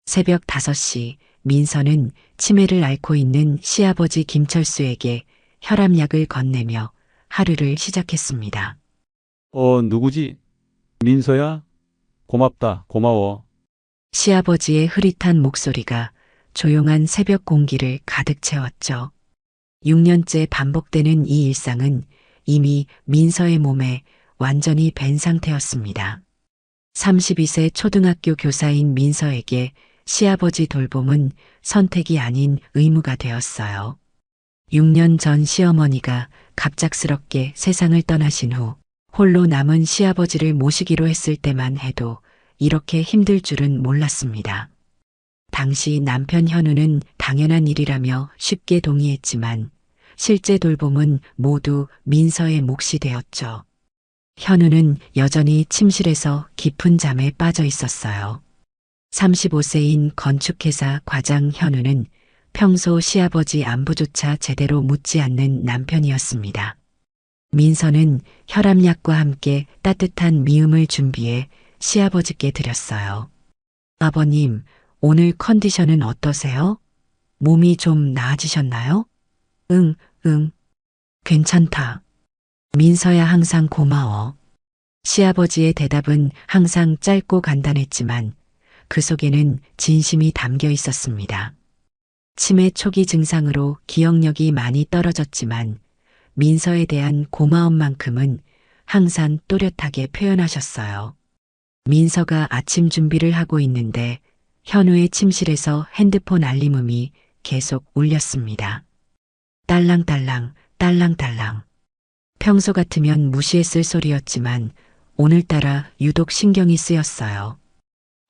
새벽 5시 민서는 치매를 앓고 있는 시아버지 김철수에게 혈압약을 건네며 하루를 시작했습니다. 누구지? 민서야? 고맙다, 고마워. 시아버지의 흐릿한 목소리가 조용한 새벽 공기를 가득 채웠죠. 6년째 반복되는 이 일상은 이미 민서의 몸에 완전히 밴 상태였습니다. 32세 초등학교 교사인 민서에게 시아버지 돌봄은 선택이 아닌 의무가 되었어요. 6년 전 시어머니가 갑작스럽게 세상을 떠나신 후 홀로 남은 시아버지를 모시기로 했을 때만 해도 이렇게 힘들 줄은 몰랐습니다. 당시 남편 현우는 당연한 일이라며 쉽게 동의했지만 실제 돌봄은 모두 민서의 몫이 되었죠. 현우는 여전히 침실에서 깊은 잠에 빠져 있었어요. 35세인 건축회사 과장 현우는 평소 시아버지 안부조차 제대로 묻지 않는 남편이었습니다. 민서는 혈압약과 함께 따뜻한 미음을 준비해 시아버지께 드렸어요. 아버님, 오늘 컨디션은 어떠세요? 몸이 좀 나아지셨나요? 응, 응. 괜찮다. 민서야 항상 고마워. 시아버지의 대답은 항상 짧고 간단했지만 그 속에는 진심이 담겨 있었습니다. 치매 초기 증상으로 기억력이 많이 떨어졌지만 민서에 대한 고마움만큼은 항상 또렷하게 표현하셨어요. 민서가 아침 준비를 하고 있는데 현우의 침실에서 핸드폰 알림음이 계속 울렸습니다. 딸랑딸랑, 딸랑딸랑. 평소 같으면 무시했을 소리였지만 오늘따라 유독 신경이 쓰였어요.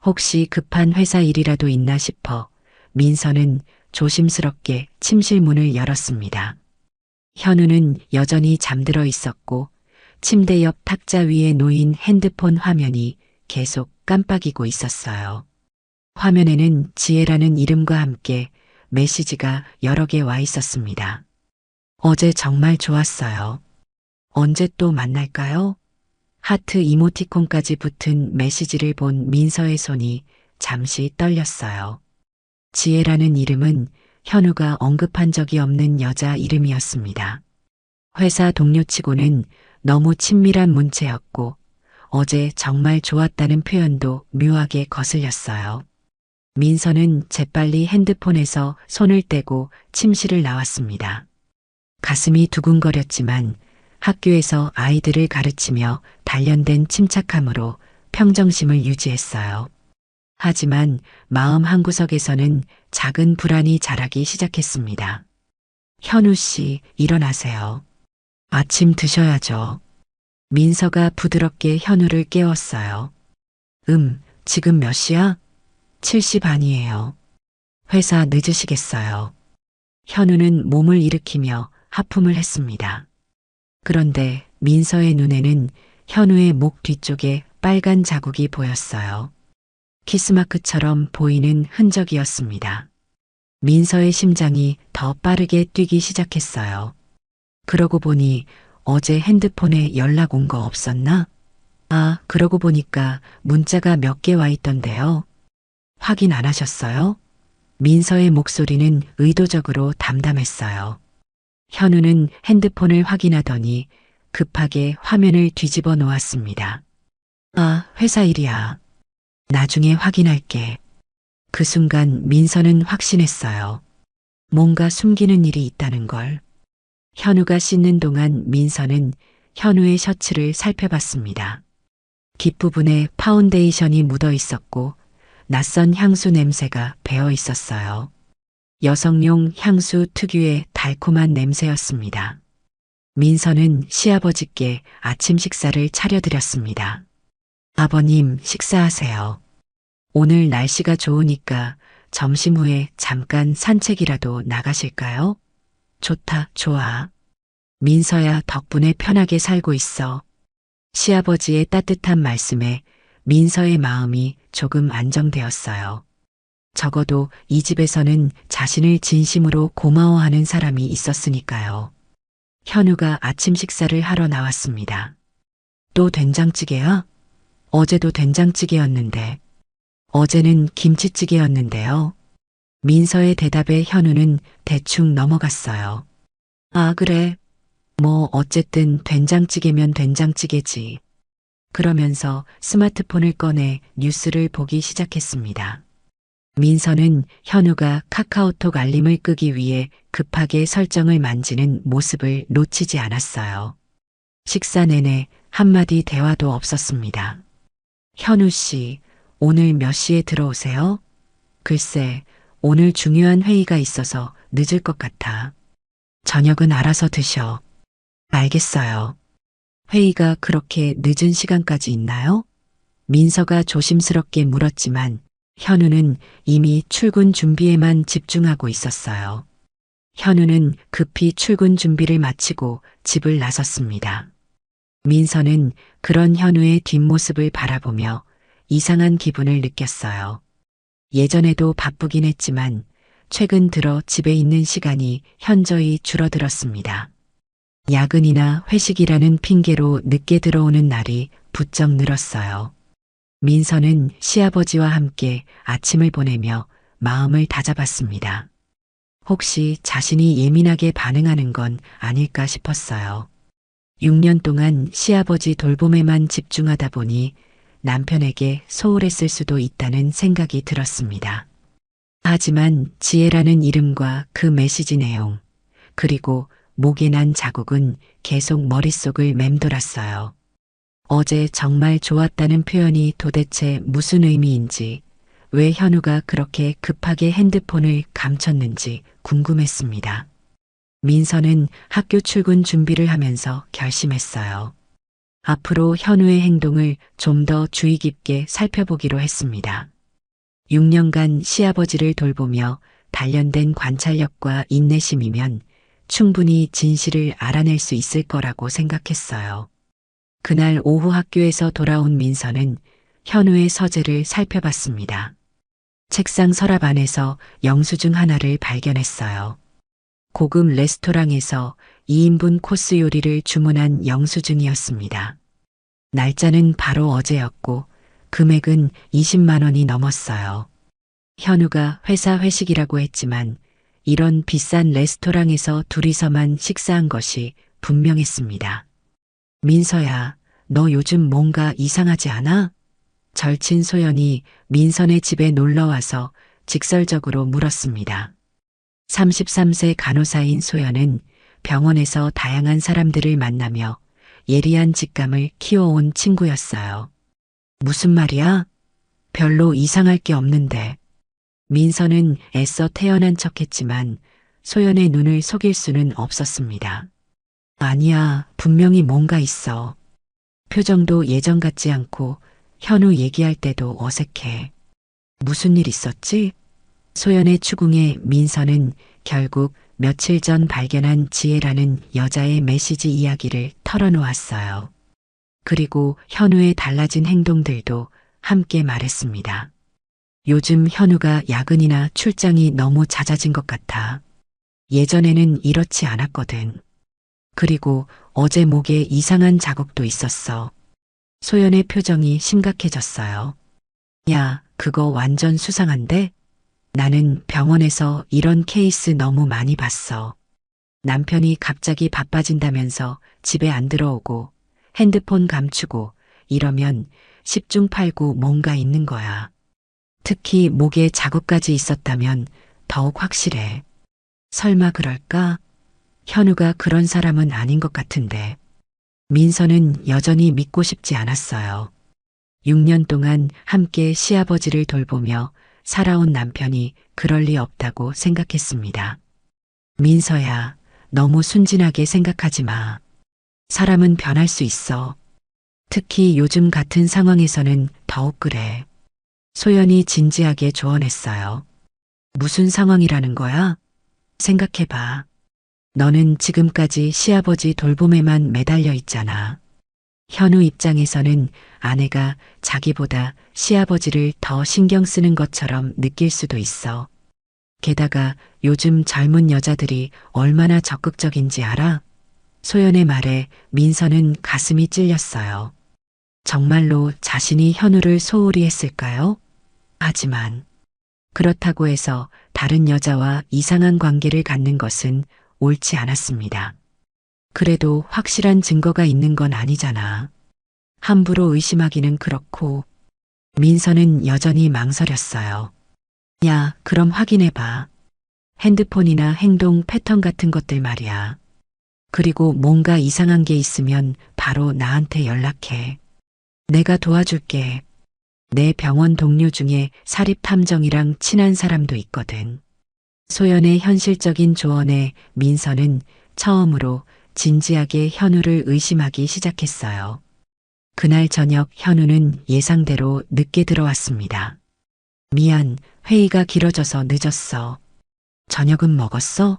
혹시 급한 회사 일이라도 있나 싶어 민서는 조심스럽게 침실 문을 열었습니다. 현우는 여전히 잠들어 있었고 침대 옆 탁자 위에 놓인 핸드폰 화면이 계속 깜빡이고 있었어요. 화면에는 지혜라는 이름과 함께 메시지가 여러 개 와 있었습니다. 어제 정말 좋았어요. 언제 또 만날까요? 하트 이모티콘까지 붙은 메시지를 본 민서의 손이 잠시 떨렸어요. 지혜라는 이름은 현우가 언급한 적이 없는 여자 이름이었습니다. 회사 동료치고는 너무 친밀한 문체였고 어제 정말 좋았다는 표현도 묘하게 거슬렸어요. 민서는 재빨리 핸드폰에서 손을 떼고 침실을 나왔습니다. 가슴이 두근거렸지만 학교에서 아이들을 가르치며 단련된 침착함으로 평정심을 유지했어요. 하지만 마음 한구석에서는 작은 불안이 자라기 시작했습니다. 현우 씨, 일어나세요. 아침 드셔야죠. 민서가 부드럽게 현우를 깨웠어요. 지금 몇 시야? 7시 반이에요. 회사 늦으시겠어요. 현우는 몸을 일으키며 하품을 했습니다. 그런데 민서의 눈에는 현우의 목 뒤쪽에 빨간 자국이 보였어요. 키스마크처럼 보이는 흔적이었습니다. 민서의 심장이 더 빠르게 뛰기 시작했어요. 그러고 보니 어제 핸드폰에 연락 온 거 없었나? 그러고 보니까 문자가 몇 개 와 있던데요. 확인 안 하셨어요? 민서의 목소리는 의도적으로 담담했어요. 현우는 핸드폰을 확인하더니 급하게 화면을 뒤집어 놓았습니다. 회사 일이야. 나중에 확인할게. 그 순간 민서는 확신했어요. 뭔가 숨기는 일이 있다는 걸. 현우가 씻는 동안 민서는 현우의 셔츠를 살펴봤습니다. 깃부분에 파운데이션이 묻어 있었고 낯선 향수 냄새가 배어 있었어요. 여성용 향수 특유의 달콤한 냄새였습니다. 민서는 시아버지께 아침 식사를 차려드렸습니다. 아버님, 식사하세요. 오늘 날씨가 좋으니까 점심 후에 잠깐 산책이라도 나가실까요? 좋다, 좋아. 민서야, 덕분에 편하게 살고 있어. 시아버지의 따뜻한 말씀에 민서의 마음이 조금 안정되었어요. 적어도 이 집에서는 자신을 진심으로 고마워하는 사람이 있었으니까요. 현우가 아침 식사를 하러 나왔습니다. 또 된장찌개야? 어제도 된장찌개였는데. 어제는 김치찌개였는데요. 민서의 대답에 현우는 대충 넘어갔어요. 아, 그래. 뭐 어쨌든 된장찌개면 된장찌개지. 그러면서 스마트폰을 꺼내 뉴스를 보기 시작했습니다. 민서는 현우가 카카오톡 알림을 끄기 위해 급하게 설정을 만지는 모습을 놓치지 않았어요. 식사 내내 한마디 대화도 없었습니다. 현우 씨, 오늘 몇 시에 들어오세요? 글쎄, 오늘 중요한 회의가 있어서 늦을 것 같아. 저녁은 알아서 드셔. 알겠어요. 회의가 그렇게 늦은 시간까지 있나요? 민서가 조심스럽게 물었지만 현우는 이미 출근 준비에만 집중하고 있었어요. 현우는 급히 출근 준비를 마치고 집을 나섰습니다. 민서는 그런 현우의 뒷모습을 바라보며 이상한 기분을 느꼈어요. 예전에도 바쁘긴 했지만 최근 들어 집에 있는 시간이 현저히 줄어들었습니다. 야근이나 회식이라는 핑계로 늦게 들어오는 날이 부쩍 늘었어요. 민서는 시아버지와 함께 아침을 보내며 마음을 다잡았습니다. 혹시 자신이 예민하게 반응하는 건 아닐까 싶었어요. 6년 동안 시아버지 돌봄에만 집중하다 보니 남편에게 소홀했을 수도 있다는 생각이 들었습니다. 하지만 지혜라는 이름과 그 메시지 내용, 그리고 목에 난 자국은 계속 머릿속을 맴돌았어요. 어제 정말 좋았다는 표현이 도대체 무슨 의미인지, 왜 현우가 그렇게 급하게 핸드폰을 감췄는지 궁금했습니다. 민서는 학교 출근 준비를 하면서 결심했어요. 앞으로 현우의 행동을 좀 더 주의 깊게 살펴보기로 했습니다. 6년간 시아버지를 돌보며 단련된 관찰력과 인내심이면 충분히 진실을 알아낼 수 있을 거라고 생각했어요. 그날 오후 학교에서 돌아온 민서는 현우의 서재를 살펴봤습니다. 책상 서랍 안에서 영수증 하나를 발견했어요. 고급 레스토랑에서 2인분 코스 요리를 주문한 영수증이었습니다. 날짜는 바로 어제였고 금액은 20만 원이 넘었어요. 현우가 회사 회식이라고 했지만 이런 비싼 레스토랑에서 둘이서만 식사한 것이 분명했습니다. 민서야, 너 요즘 뭔가 이상하지 않아? 절친 소연이 민선의 집에 놀러와서 직설적으로 물었습니다. 33세 간호사인 소연은 병원에서 다양한 사람들을 만나며 예리한 직감을 키워온 친구였어요. 무슨 말이야? 별로 이상할 게 없는데. 민서는 애써 태연한 척했지만 소연의 눈을 속일 수는 없었습니다. 아니야, 분명히 뭔가 있어. 표정도 예전 같지 않고 현우 얘기할 때도 어색해. 무슨 일 있었지? 소연의 추궁에 민서는 결국 며칠 전 발견한 지혜라는 여자의 메시지 이야기를 털어놓았어요. 그리고 현우의 달라진 행동들도 함께 말했습니다. 요즘 현우가 야근이나 출장이 너무 잦아진 것 같아. 예전에는 이렇지 않았거든. 그리고 어제 목에 이상한 자국도 있었어. 소연의 표정이 심각해졌어요. 야, 그거 완전 수상한데? 나는 병원에서 이런 케이스 너무 많이 봤어. 남편이 갑자기 바빠진다면서 집에 안 들어오고 핸드폰 감추고 이러면 10중 8구 뭔가 있는 거야. 특히 목에 자국까지 있었다면 더욱 확실해. 설마 그럴까? 현우가 그런 사람은 아닌 것 같은데. 민서는 여전히 믿고 싶지 않았어요. 6년 동안 함께 시아버지를 돌보며 살아온 남편이 그럴 리 없다고 생각했습니다. 민서야, 너무 순진하게 생각하지 마. 사람은 변할 수 있어. 특히 요즘 같은 상황에서는 더욱 그래. 소연이 진지하게 조언했어요. 무슨 상황이라는 거야? 생각해봐. 너는 지금까지 시아버지 돌봄에만 매달려 있잖아. 현우 입장에서는 아내가 자기보다 시아버지를 더 신경 쓰는 것처럼 느낄 수도 있어. 게다가 요즘 젊은 여자들이 얼마나 적극적인지 알아? 소연의 말에 민서는 가슴이 찔렸어요. 정말로 자신이 현우를 소홀히 했을까요? 하지만 그렇다고 해서 다른 여자와 이상한 관계를 갖는 것은 옳지 않았습니다. 그래도 확실한 증거가 있는 건 아니잖아. 함부로 의심하기는 그렇고 민서는 여전히 망설였어요. 야, 그럼 확인해봐. 핸드폰이나 행동 패턴 같은 것들 말이야. 그리고 뭔가 이상한 게 있으면 바로 나한테 연락해. 내가 도와줄게. 내 병원 동료 중에 사립탐정이랑 친한 사람도 있거든. 소연의 현실적인 조언에 민서는 처음으로 진지하게 현우를 의심하기 시작했어요. 그날 저녁 현우는 예상대로 늦게 들어왔습니다. 미안, 회의가 길어져서 늦었어. 저녁은 먹었어?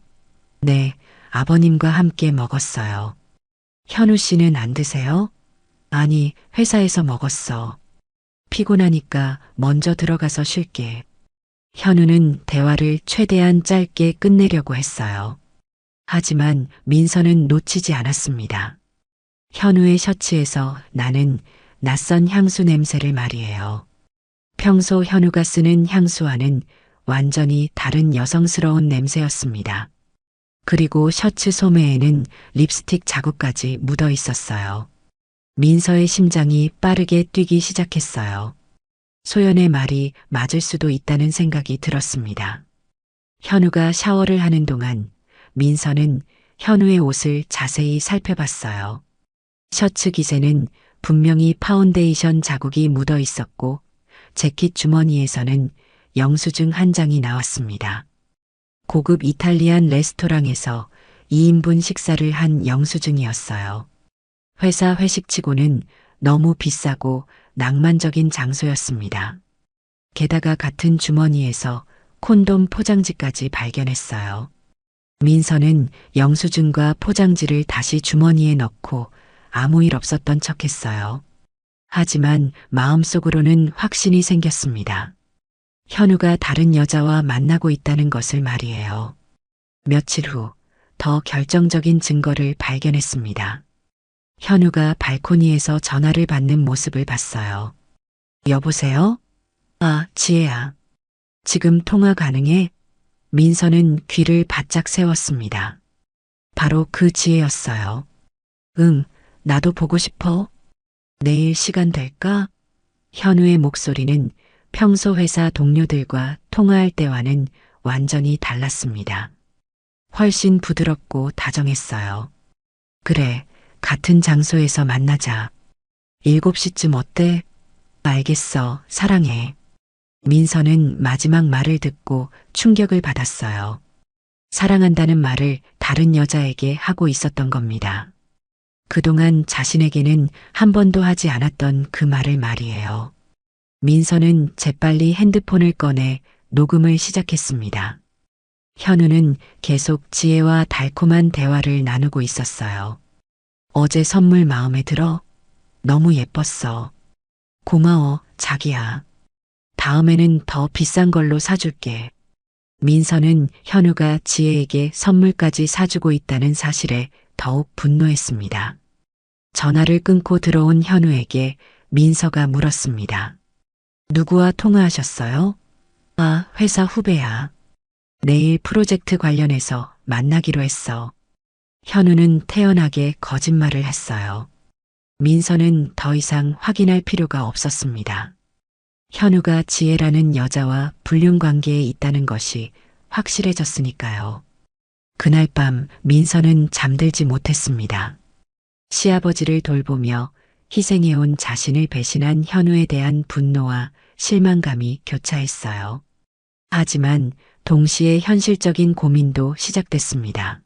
네, 아버님과 함께 먹었어요. 현우 씨는 안 드세요? 아니, 회사에서 먹었어. 피곤하니까 먼저 들어가서 쉴게. 현우는 대화를 최대한 짧게 끝내려고 했어요. 하지만 민서는 놓치지 않았습니다. 현우의 셔츠에서 나는 낯선 향수 냄새를 말이에요. 평소 현우가 쓰는 향수와는 완전히 다른 여성스러운 냄새였습니다. 그리고 셔츠 소매에는 립스틱 자국까지 묻어 있었어요. 민서의 심장이 빠르게 뛰기 시작했어요. 소연의 말이 맞을 수도 있다는 생각이 들었습니다. 현우가 샤워를 하는 동안 민서는 현우의 옷을 자세히 살펴봤어요. 셔츠 깃에는 분명히 파운데이션 자국이 묻어 있었고 재킷 주머니에서는 영수증 한 장이 나왔습니다. 고급 이탈리안 레스토랑에서 2인분 식사를 한 영수증이었어요. 회사 회식치고는 너무 비싸고 낭만적인 장소였습니다. 게다가 같은 주머니에서 콘돔 포장지까지 발견했어요. 민서는 영수증과 포장지를 다시 주머니에 넣고 아무 일 없었던 척했어요. 하지만 마음속으로는 확신이 생겼습니다. 현우가 다른 여자와 만나고 있다는 것을 말이에요. 며칠 후 더 결정적인 증거를 발견했습니다. 현우가 발코니에서 전화를 받는 모습을 봤어요. 여보세요? 아, 지혜야. 지금 통화 가능해? 민서는 귀를 바짝 세웠습니다. 바로 그 지혜였어요. 응, 나도 보고 싶어. 내일 시간 될까? 현우의 목소리는 평소 회사 동료들과 통화할 때와는 완전히 달랐습니다. 훨씬 부드럽고 다정했어요. 그래, 같은 장소에서 만나자. 7시쯤 어때? 알겠어, 사랑해. 민서는 마지막 말을 듣고 충격을 받았어요. 사랑한다는 말을 다른 여자에게 하고 있었던 겁니다. 그동안 자신에게는 한 번도 하지 않았던 그 말을 말이에요. 민서는 재빨리 핸드폰을 꺼내 녹음을 시작했습니다. 현우는 계속 지혜와 달콤한 대화를 나누고 있었어요. 어제 선물 마음에 들어? 너무 예뻤어. 고마워, 자기야. 다음에는 더 비싼 걸로 사줄게. 민서는 현우가 지혜에게 선물까지 사주고 있다는 사실에 더욱 분노했습니다. 전화를 끊고 들어온 현우에게 민서가 물었습니다. 누구와 통화하셨어요? 아, 회사 후배야. 내일 프로젝트 관련해서 만나기로 했어. 현우는 태연하게 거짓말을 했어요. 민서는 더 이상 확인할 필요가 없었습니다. 현우가 지혜라는 여자와 불륜 관계에 있다는 것이 확실해졌으니까요. 그날 밤 민서는 잠들지 못했습니다. 시아버지를 돌보며 희생해온 자신을 배신한 현우에 대한 분노와 실망감이 교차했어요. 하지만 동시에 현실적인 고민도 시작됐습니다.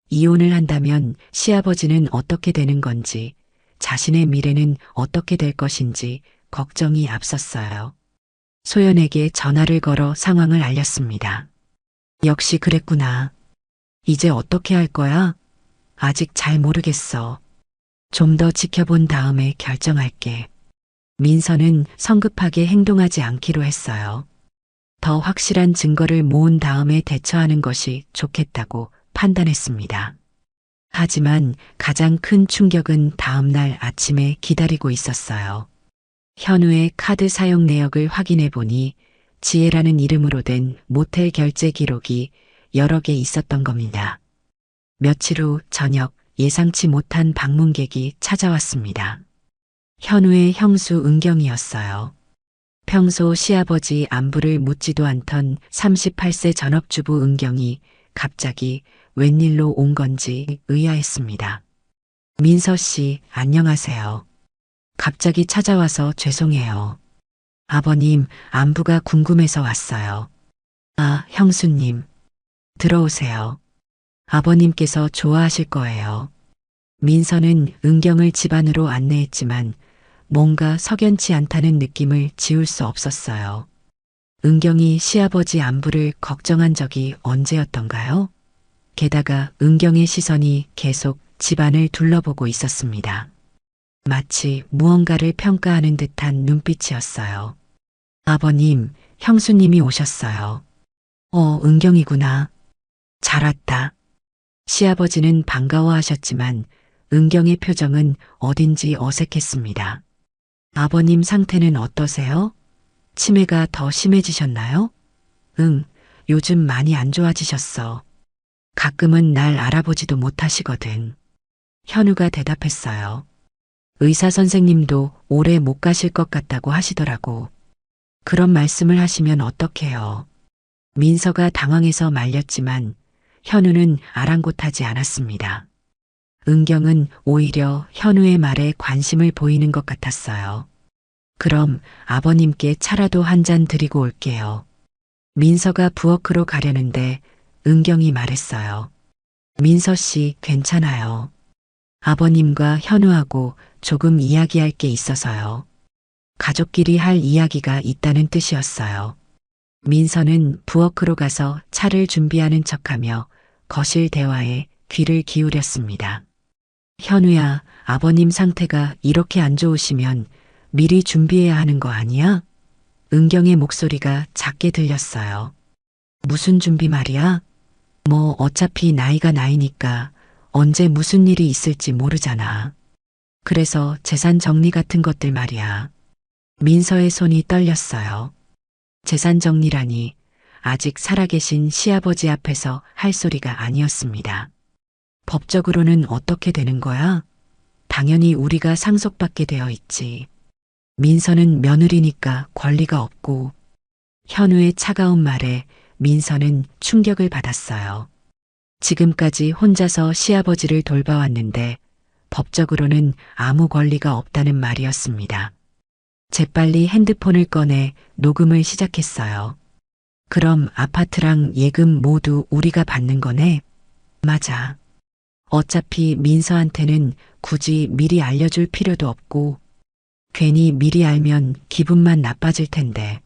이혼을 한다면 시아버지는 어떻게 되는 건지, 자신의 미래는 어떻게 될 것인지 걱정이 앞섰어요. 소연에게 전화를 걸어 상황을 알렸습니다. 역시 그랬구나. 이제 어떻게 할 거야? 아직 잘 모르겠어. 좀 더 지켜본 다음에 결정할게. 민서는 성급하게 행동하지 않기로 했어요. 더 확실한 증거를 모은 다음에 대처하는 것이 좋겠다고 판단했습니다. 하지만 가장 큰 충격은 다음 날 아침에 기다리고 있었어요. 현우의 카드 사용 내역을 확인해 보니 지혜라는 이름으로 된 모텔 결제 기록이 여러 개 있었던 겁니다. 며칠 후 저녁 예상치 못한 방문객이 찾아왔습니다. 현우의 형수 은경이었어요. 평소 시아버지 안부를 묻지도 않던 38세 전업주부 은경이 갑자기 웬일로 온 건지 의아했습니다. 민서 씨, 안녕하세요. 갑자기 찾아와서 죄송해요. 아버님, 안부가 궁금해서 왔어요. 아, 형수님. 들어오세요. 아버님께서 좋아하실 거예요. 민서는 은경을 집 안으로 안내했지만 뭔가 석연치 않다는 느낌을 지울 수 없었어요. 은경이 시아버지 안부를 걱정한 적이 언제였던가요? 게다가 은경의 시선이 계속 집안을 둘러보고 있었습니다. 마치 무언가를 평가하는 듯한 눈빛이었어요. 아버님, 형수님이 오셨어요. 은경이구나. 잘 왔다. 시아버지는 반가워하셨지만 은경의 표정은 어딘지 어색했습니다. 아버님 상태는 어떠세요? 치매가 더 심해지셨나요? 응, 요즘 많이 안 좋아지셨어. 가끔은 날 알아보지도 못하시거든. 현우가 대답했어요. 의사 선생님도 오래 못 가실 것 같다고 하시더라고. 그런 말씀을 하시면 어떡해요. 민서가 당황해서 말렸지만 현우는 아랑곳하지 않았습니다. 은경은 오히려 현우의 말에 관심을 보이는 것 같았어요. 그럼 아버님께 차라도 한 잔 드리고 올게요. 민서가 부엌으로 가려는데 은경이 말했어요. 민서 씨, 괜찮아요. 아버님과 현우하고 조금 이야기할 게 있어서요. 가족끼리 할 이야기가 있다는 뜻이었어요. 민서는 부엌으로 가서 차를 준비하는 척하며 거실 대화에 귀를 기울였습니다. 현우야, 아버님 상태가 이렇게 안 좋으시면 미리 준비해야 하는 거 아니야? 은경의 목소리가 작게 들렸어요. 무슨 준비 말이야? 뭐 어차피 나이가 나이니까 언제 무슨 일이 있을지 모르잖아. 그래서 재산 정리 같은 것들 말이야. 민서의 손이 떨렸어요. 재산 정리라니 아직 살아계신 시아버지 앞에서 할 소리가 아니었습니다. 법적으로는 어떻게 되는 거야? 당연히 우리가 상속받게 되어 있지. 민서는 며느리니까 권리가 없고. 현우의 차가운 말에 민서는 충격을 받았어요. 지금까지 혼자서 시아버지를 돌봐왔는데 법적으로는 아무 권리가 없다는 말이었습니다. 재빨리 핸드폰을 꺼내 녹음을 시작했어요. 그럼 아파트랑 예금 모두 우리가 받는 거네? 맞아. 어차피 민서한테는 굳이 미리 알려줄 필요도 없고 괜히 미리 알면 기분만 나빠질 텐데.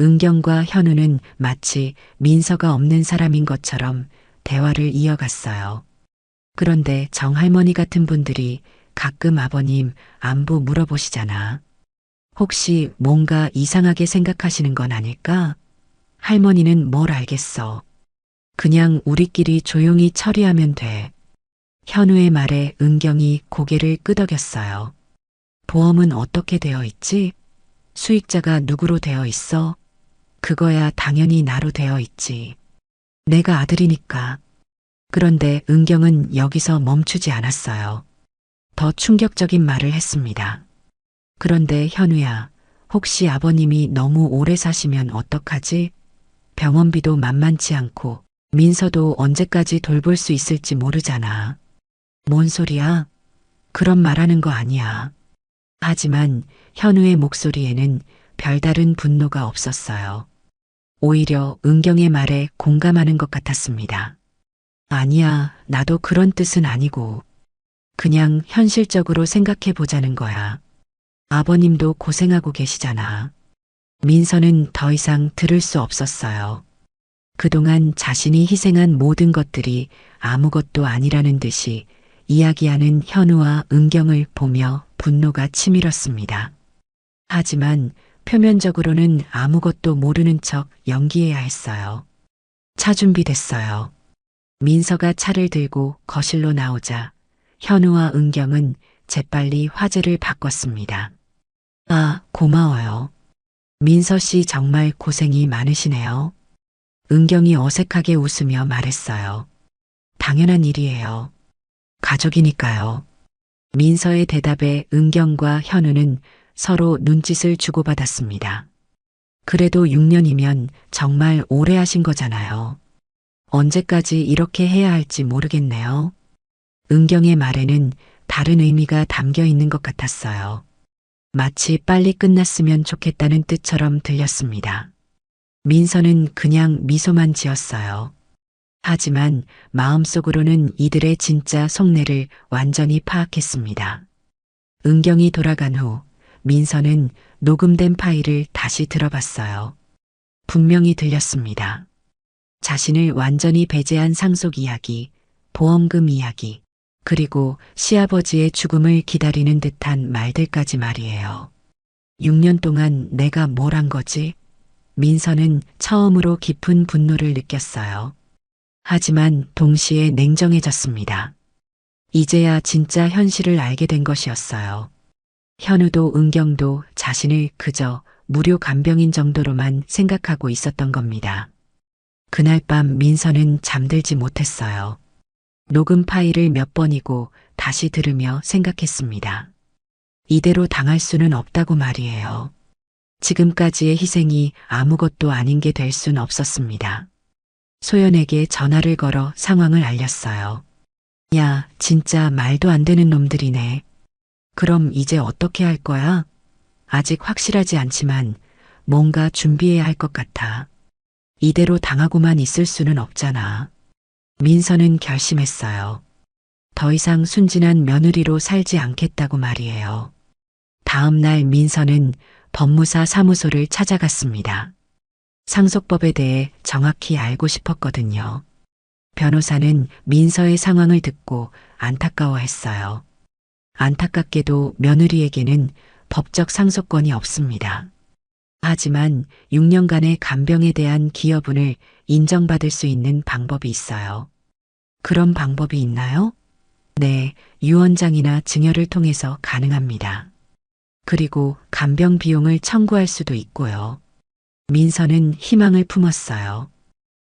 은경과 현우는 마치 민서가 없는 사람인 것처럼 대화를 이어갔어요. 그런데 정할머니 같은 분들이 가끔 아버님 안부 물어보시잖아. 혹시 뭔가 이상하게 생각하시는 건 아닐까? 할머니는 뭘 알겠어. 그냥 우리끼리 조용히 처리하면 돼. 현우의 말에 은경이 고개를 끄덕였어요. 보험은 어떻게 되어 있지? 수익자가 누구로 되어 있어? 그거야 당연히 나로 되어 있지. 내가 아들이니까. 그런데 은경은 여기서 멈추지 않았어요. 더 충격적인 말을 했습니다. 그런데 현우야, 혹시 아버님이 너무 오래 사시면 어떡하지? 병원비도 만만치 않고 민서도 언제까지 돌볼 수 있을지 모르잖아. 뭔 소리야? 그런 말하는 거 아니야. 하지만 현우의 목소리에는 별다른 분노가 없었어요. 오히려 은경의 말에 공감하는 것 같았습니다. 아니야, 나도 그런 뜻은 아니고. 그냥 현실적으로 생각해 보자는 거야. 아버님도 고생하고 계시잖아. 민서는 더 이상 들을 수 없었어요. 그동안 자신이 희생한 모든 것들이 아무것도 아니라는 듯이 이야기하는 현우와 은경을 보며 분노가 치밀었습니다. 하지만 표면적으로는 아무것도 모르는 척 연기해야 했어요. 차 준비됐어요. 민서가 차를 들고 거실로 나오자 현우와 은경은 재빨리 화제를 바꿨습니다. 아, 고마워요. 민서 씨 정말 고생이 많으시네요. 은경이 어색하게 웃으며 말했어요. 당연한 일이에요. 가족이니까요. 민서의 대답에 은경과 현우는 서로 눈짓을 주고받았습니다. 그래도 6년이면 정말 오래 하신 거잖아요. 언제까지 이렇게 해야 할지 모르겠네요. 은경의 말에는 다른 의미가 담겨 있는 것 같았어요. 마치 빨리 끝났으면 좋겠다는 뜻처럼 들렸습니다. 민서는 그냥 미소만 지었어요. 하지만 마음속으로는 이들의 진짜 속내를 완전히 파악했습니다. 은경이 돌아간 후 민서는 녹음된 파일을 다시 들어봤어요. 분명히 들렸습니다. 자신을 완전히 배제한 상속 이야기, 보험금 이야기, 그리고 시아버지의 죽음을 기다리는 듯한 말들까지 말이에요. 6년 동안 내가 뭘 한 거지? 민서는 처음으로 깊은 분노를 느꼈어요. 하지만 동시에 냉정해졌습니다. 이제야 진짜 현실을 알게 된 것이었어요. 현우도 은경도 자신을 그저 무료 간병인 정도로만 생각하고 있었던 겁니다. 그날 밤 민서는 잠들지 못했어요. 녹음 파일을 몇 번이고 다시 들으며 생각했습니다. 이대로 당할 수는 없다고 말이에요. 지금까지의 희생이 아무것도 아닌 게 될 순 없었습니다. 소연에게 전화를 걸어 상황을 알렸어요. 야, 진짜 말도 안 되는 놈들이네. 그럼 이제 어떻게 할 거야? 아직 확실하지 않지만 뭔가 준비해야 할 것 같아. 이대로 당하고만 있을 수는 없잖아. 민서는 결심했어요. 더 이상 순진한 며느리로 살지 않겠다고 말이에요. 다음 날 민서는 법무사 사무소를 찾아갔습니다. 상속법에 대해 정확히 알고 싶었거든요. 변호사는 민서의 상황을 듣고 안타까워했어요. 안타깝게도 며느리에게는 법적 상속권이 없습니다. 하지만 6년간의 간병에 대한 기여분을 인정받을 수 있는 방법이 있어요. 그런 방법이 있나요? 네, 유언장이나 증여를 통해서 가능합니다. 그리고 간병 비용을 청구할 수도 있고요. 민서는 희망을 품었어요.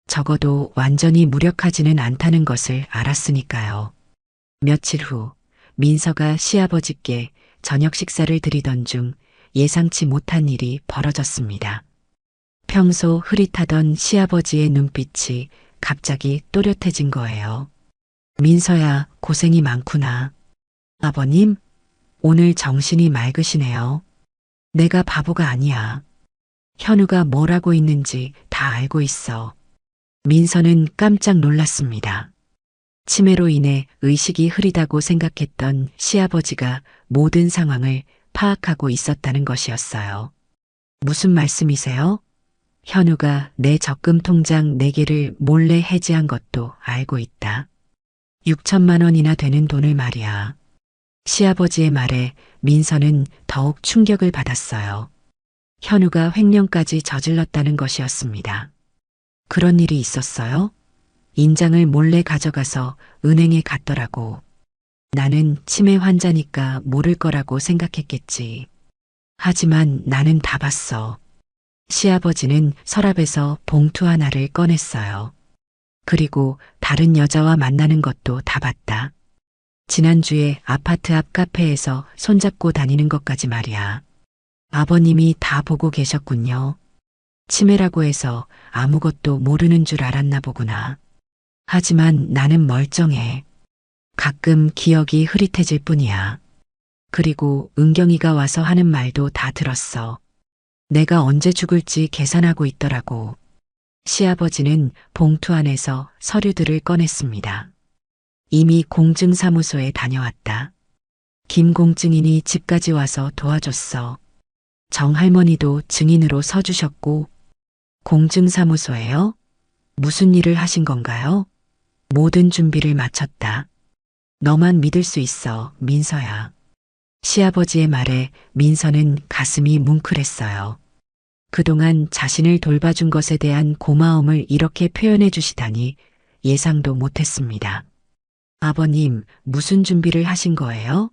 적어도 완전히 무력하지는 않다는 것을 알았으니까요. 며칠 후 민서가 시아버지께 저녁 식사를 드리던 중 예상치 못한 일이 벌어졌습니다. 평소 흐릿하던 시아버지의 눈빛이 갑자기 또렷해진 거예요. 민서야, 고생이 많구나. 아버님, 오늘 정신이 맑으시네요. 내가 바보가 아니야. 현우가 뭘 하고 있는지 다 알고 있어. 민서는 깜짝 놀랐습니다. 치매로 인해 의식이 흐리다고 생각했던 시아버지가 모든 상황을 파악하고 있었다는 것이었어요. 무슨 말씀이세요? 현우가 내 적금 통장 4개를 몰래 해지한 것도 알고 있다. 6천만 원이나 되는 돈을 말이야. 시아버지의 말에 민서는 더욱 충격을 받았어요. 현우가 횡령까지 저질렀다는 것이었습니다. 그런 일이 있었어요? 인장을 몰래 가져가서 은행에 갔더라고. 나는 치매 환자니까 모를 거라고 생각했겠지. 하지만 나는 다 봤어. 시아버지는 서랍에서 봉투 하나를 꺼냈어요. 그리고 다른 여자와 만나는 것도 다 봤다. 지난주에 아파트 앞 카페에서 손잡고 다니는 것까지 말이야. 아버님이 다 보고 계셨군요. 치매라고 해서 아무것도 모르는 줄 알았나 보구나. 하지만 나는 멀쩡해. 가끔 기억이 흐릿해질 뿐이야. 그리고 은경이가 와서 하는 말도 다 들었어. 내가 언제 죽을지 계산하고 있더라고. 시아버지는 봉투 안에서 서류들을 꺼냈습니다. 이미 공증사무소에 다녀왔다. 김 공증인이 집까지 와서 도와줬어. 정 할머니도 증인으로 서주셨고. 공증사무소에요? 무슨 일을 하신 건가요? 모든 준비를 마쳤다. 너만 믿을 수 있어, 민서야. 시아버지의 말에 민서는 가슴이 뭉클했어요. 그동안 자신을 돌봐준 것에 대한 고마움을 이렇게 표현해 주시다니 예상도 못했습니다. 아버님, 무슨 준비를 하신 거예요?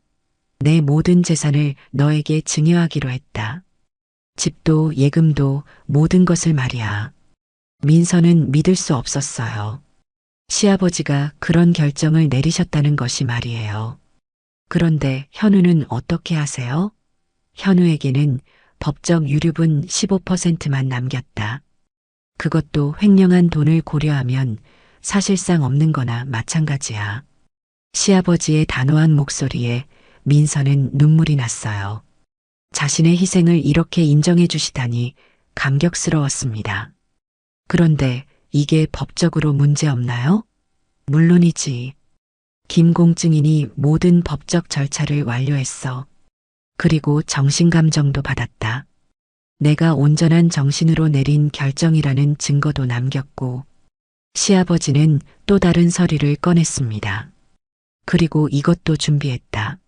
내 모든 재산을 너에게 증여하기로 했다. 집도 예금도 모든 것을 말이야. 민서는 믿을 수 없었어요. 시아버지가 그런 결정을 내리셨다는 것이 말이에요. 그런데 현우는 어떻게 하세요? 현우에게는 법적 유류분 15%만 남겼다. 그것도 횡령한 돈을 고려하면 사실상 없는 거나 마찬가지야. 시아버지의 단호한 목소리에 민서는 눈물이 났어요. 자신의 희생을 이렇게 인정해 주시다니 감격스러웠습니다. 그런데 이게 법적으로 문제 없나요? 물론이지. 김공증인이 모든 법적 절차를 완료했어. 그리고 정신감정도 받았다. 내가 온전한 정신으로 내린 결정이라는 증거도 남겼고, 시아버지는 또 다른 서류를 꺼냈습니다. 그리고 이것도 준비했다.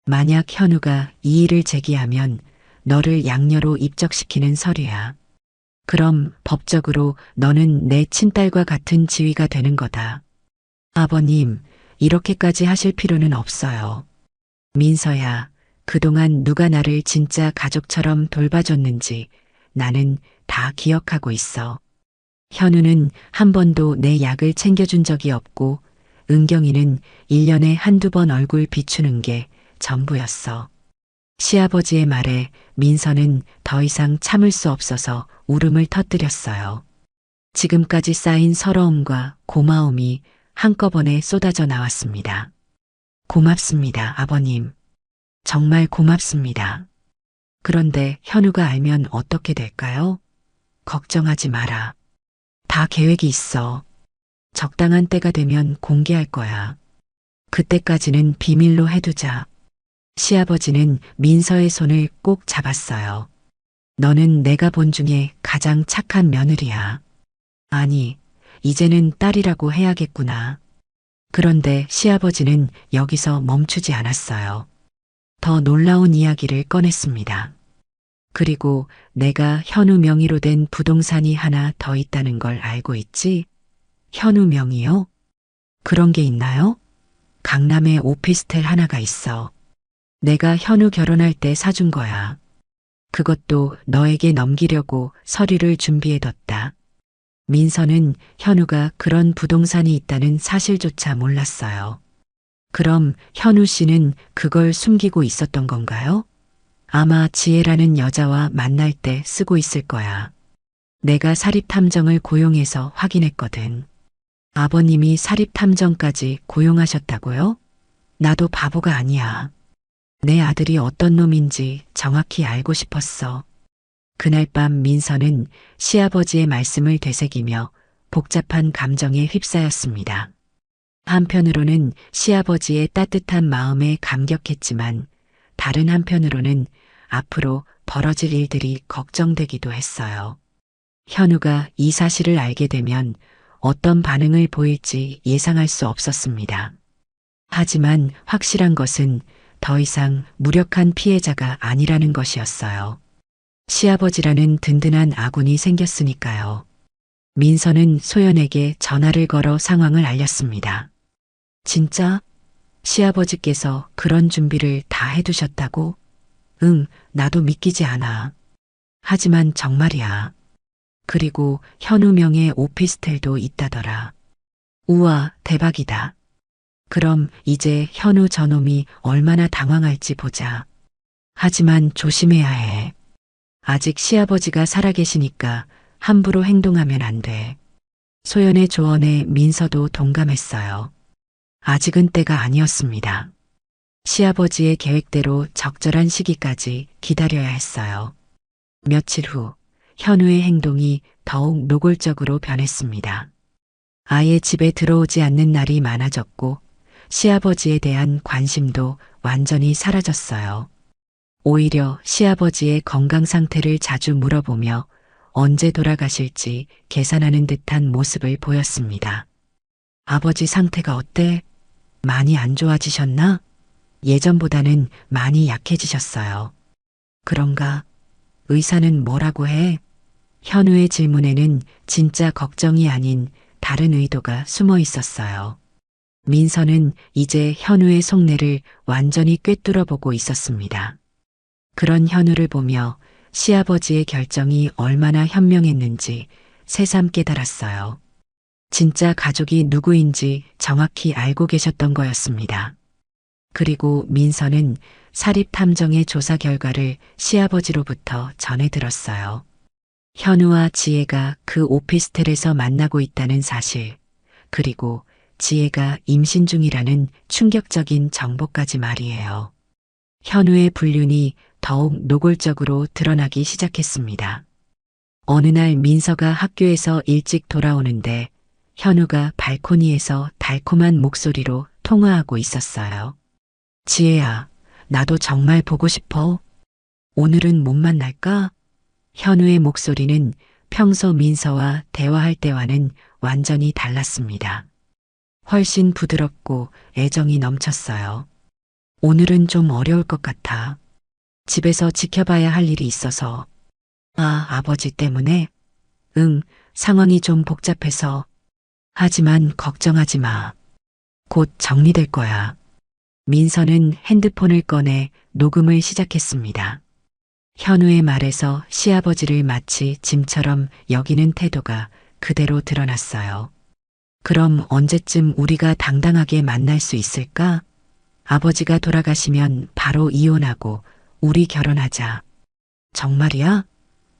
만약 현우가 이의를 제기하면 너를 양녀로 입적시키는 서류야. 그럼 법적으로 너는 내 친딸과 같은 지위가 되는 거다. 아버님, 이렇게까지 하실 필요는 없어요. 민서야, 그동안 누가 나를 진짜 가족처럼 돌봐줬는지 나는 다 기억하고 있어. 현우는 한 번도 내 약을 챙겨준 적이 없고 은경이는 1년에 한두 번 얼굴 비추는 게 전부였어. 시아버지의 말에 민서는 더 이상 참을 수 없어서 울음을 터뜨렸어요. 지금까지 쌓인 서러움과 고마움이 한꺼번에 쏟아져 나왔습니다. 고맙습니다, 아버님. 정말 고맙습니다. 그런데 현우가 알면 어떻게 될까요? 걱정하지 마라. 다 계획이 있어. 적당한 때가 되면 공개할 거야. 그때까지는 비밀로 해두자. 시아버지는 민서의 손을 꼭 잡았어요. 너는 내가 본 중에 가장 착한 며느리야. 아니, 이제는 딸이라고 해야겠구나. 그런데 시아버지는 여기서 멈추지 않았어요. 더 놀라운 이야기를 꺼냈습니다. 그리고 내가 현우 명의로 된 부동산이 하나 더 있다는 걸 알고 있지? 현우 명의요? 그런 게 있나요? 강남에 오피스텔 하나가 있어. 내가 현우 결혼할 때 사준 거야. 그것도 너에게 넘기려고 서류를 준비해뒀다. 민서는 현우가 그런 부동산이 있다는 사실조차 몰랐어요. 그럼 현우 씨는 그걸 숨기고 있었던 건가요? 아마 지혜라는 여자와 만날 때 쓰고 있을 거야. 내가 사립탐정을 고용해서 확인했거든. 아버님이 사립탐정까지 고용하셨다고요? 나도 바보가 아니야. 내 아들이 어떤 놈인지 정확히 알고 싶었어. 그날 밤 민서는 시아버지의 말씀을 되새기며 복잡한 감정에 휩싸였습니다. 한편으로는 시아버지의 따뜻한 마음에 감격했지만 다른 한편으로는 앞으로 벌어질 일들이 걱정되기도 했어요. 현우가 이 사실을 알게 되면 어떤 반응을 보일지 예상할 수 없었습니다. 하지만 확실한 것은 더 이상 무력한 피해자가 아니라는 것이었어요. 시아버지라는 든든한 아군이 생겼으니까요. 민서는 소연에게 전화를 걸어 상황을 알렸습니다. 진짜? 시아버지께서 그런 준비를 다 해두셨다고? 응, 나도 믿기지 않아. 하지만 정말이야. 그리고 현우 명의 오피스텔도 있다더라. 우와, 대박이다. 그럼 이제 현우 저놈이 얼마나 당황할지 보자. 하지만 조심해야 해. 아직 시아버지가 살아계시니까 함부로 행동하면 안 돼. 소연의 조언에 민서도 동감했어요. 아직은 때가 아니었습니다. 시아버지의 계획대로 적절한 시기까지 기다려야 했어요. 며칠 후 현우의 행동이 더욱 노골적으로 변했습니다. 아예 집에 들어오지 않는 날이 많아졌고 시아버지에 대한 관심도 완전히 사라졌어요. 오히려 시아버지의 건강 상태를 자주 물어보며 언제 돌아가실지 계산하는 듯한 모습을 보였습니다. 아버지 상태가 어때? 많이 안 좋아지셨나? 예전보다는 많이 약해지셨어요. 그런가? 의사는 뭐라고 해? 현우의 질문에는 진짜 걱정이 아닌 다른 의도가 숨어 있었어요. 민서는 이제 현우의 속내를 완전히 꿰뚫어 보고 있었습니다. 그런 현우를 보며 시아버지의 결정이 얼마나 현명했는지 새삼 깨달았어요. 진짜 가족이 누구인지 정확히 알고 계셨던 거였습니다. 그리고 민서는 사립탐정의 조사 결과를 시아버지로부터 전해 들었어요. 현우와 지혜가 그 오피스텔에서 만나고 있다는 사실, 그리고 지혜가 임신 중이라는 충격적인 정보까지 말이에요. 현우의 불륜이 더욱 노골적으로 드러나기 시작했습니다. 어느 날 민서가 학교에서 일찍 돌아오는데 현우가 발코니에서 달콤한 목소리로 통화하고 있었어요. 지혜야, 나도 정말 보고 싶어. 오늘은 못 만날까? 현우의 목소리는 평소 민서와 대화할 때와는 완전히 달랐습니다. 훨씬 부드럽고 애정이 넘쳤어요. 오늘은 좀 어려울 것 같아. 집에서 지켜봐야 할 일이 있어서. 아, 아버지 때문에? 응, 상황이 좀 복잡해서. 하지만 걱정하지 마. 곧 정리될 거야. 민서는 핸드폰을 꺼내 녹음을 시작했습니다. 현우의 말에서 시아버지를 마치 짐처럼 여기는 태도가 그대로 드러났어요. 그럼 언제쯤 우리가 당당하게 만날 수 있을까? 아버지가 돌아가시면 바로 이혼하고 우리 결혼하자. 정말이야?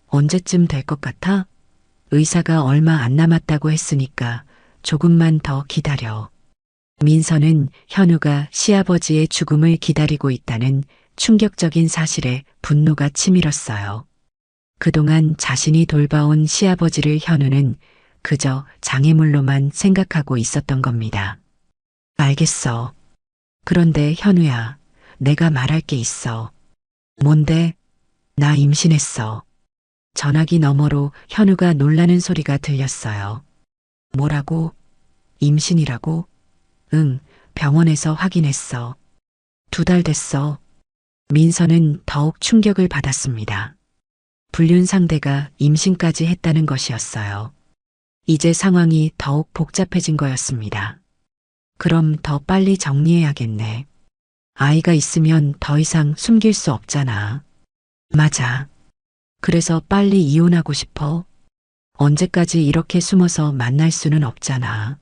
언제쯤 될 것 같아? 의사가 얼마 안 남았다고 했으니까 조금만 더 기다려. 민서는 현우가 시아버지의 죽음을 기다리고 있다는 충격적인 사실에 분노가 치밀었어요. 그동안 자신이 돌봐온 시아버지를 현우는 그저 장애물로만 생각하고 있었던 겁니다. 알겠어. 그런데 현우야, 내가 말할 게 있어. 뭔데? 나 임신했어. 전화기 너머로 현우가 놀라는 소리가 들렸어요. 뭐라고? 임신이라고? 응, 병원에서 확인했어. 2달 됐어. 민서는 더욱 충격을 받았습니다. 불륜 상대가 임신까지 했다는 것이었어요. 이제 상황이 더욱 복잡해진 거였습니다. 그럼 더 빨리 정리해야겠네. 아이가 있으면 더 이상 숨길 수 없잖아. 맞아. 그래서 빨리 이혼하고 싶어. 언제까지 이렇게 숨어서 만날 수는 없잖아.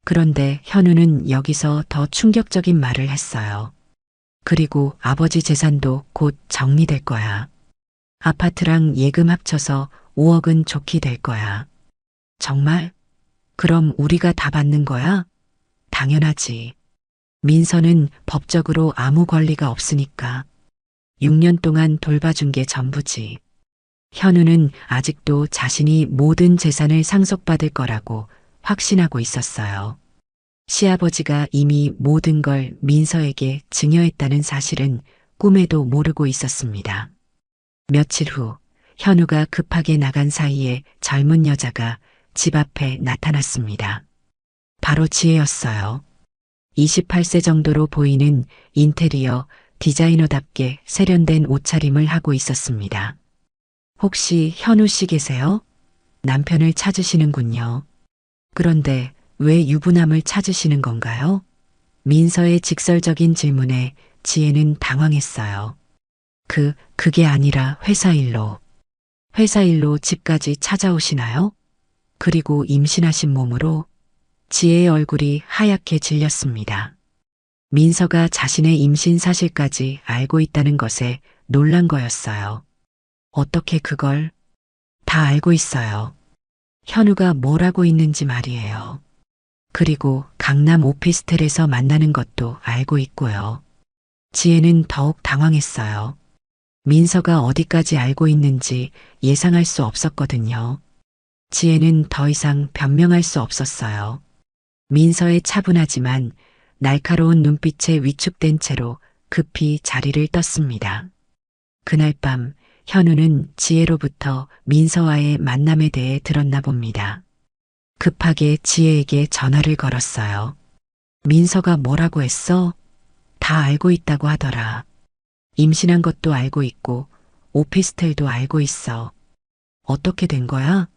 그런데 현우는 여기서 더 충격적인 말을 했어요. 그리고 아버지 재산도 곧 정리될 거야. 아파트랑 예금 합쳐서 5억은 좋게 될 거야. 정말? 그럼 우리가 다 받는 거야? 당연하지. 민서는 법적으로 아무 권리가 없으니까. 6년 동안 돌봐준 게 전부지. 현우는 아직도 자신이 모든 재산을 상속받을 거라고 확신하고 있었어요. 시아버지가 이미 모든 걸 민서에게 증여했다는 사실은 꿈에도 모르고 있었습니다. 며칠 후 현우가 급하게 나간 사이에 젊은 여자가 집 앞에 나타났습니다. 바로 지혜였어요. 28세 정도로 보이는 인테리어 디자이너답게 세련된 옷차림을 하고 있었습니다. 혹시 현우 씨 계세요? 남편을 찾으시는군요. 그런데 왜 유부남을 찾으시는 건가요? 민서의 직설적인 질문에 지혜는 당황했어요. 그게 아니라 회사 일로. 회사 일로 집까지 찾아오시나요? 그리고 임신하신 몸으로? 지혜의 얼굴이 하얗게 질렸습니다. 민서가 자신의 임신 사실까지 알고 있다는 것에 놀란 거였어요. 어떻게 그걸? 다 알고 있어요. 현우가 뭘 하고 있는지 말이에요. 그리고 강남 오피스텔에서 만나는 것도 알고 있고요. 지혜는 더욱 당황했어요. 민서가 어디까지 알고 있는지 예상할 수 없었거든요. 지혜는 더 이상 변명할 수 없었어요. 민서의 차분하지만 날카로운 눈빛에 위축된 채로 급히 자리를 떴습니다. 그날 밤 현우는 지혜로부터 민서와의 만남에 대해 들었나 봅니다. 급하게 지혜에게 전화를 걸었어요. 민서가 뭐라고 했어? 다 알고 있다고 하더라. 임신한 것도 알고 있고 오피스텔도 알고 있어. 어떻게 된 거야?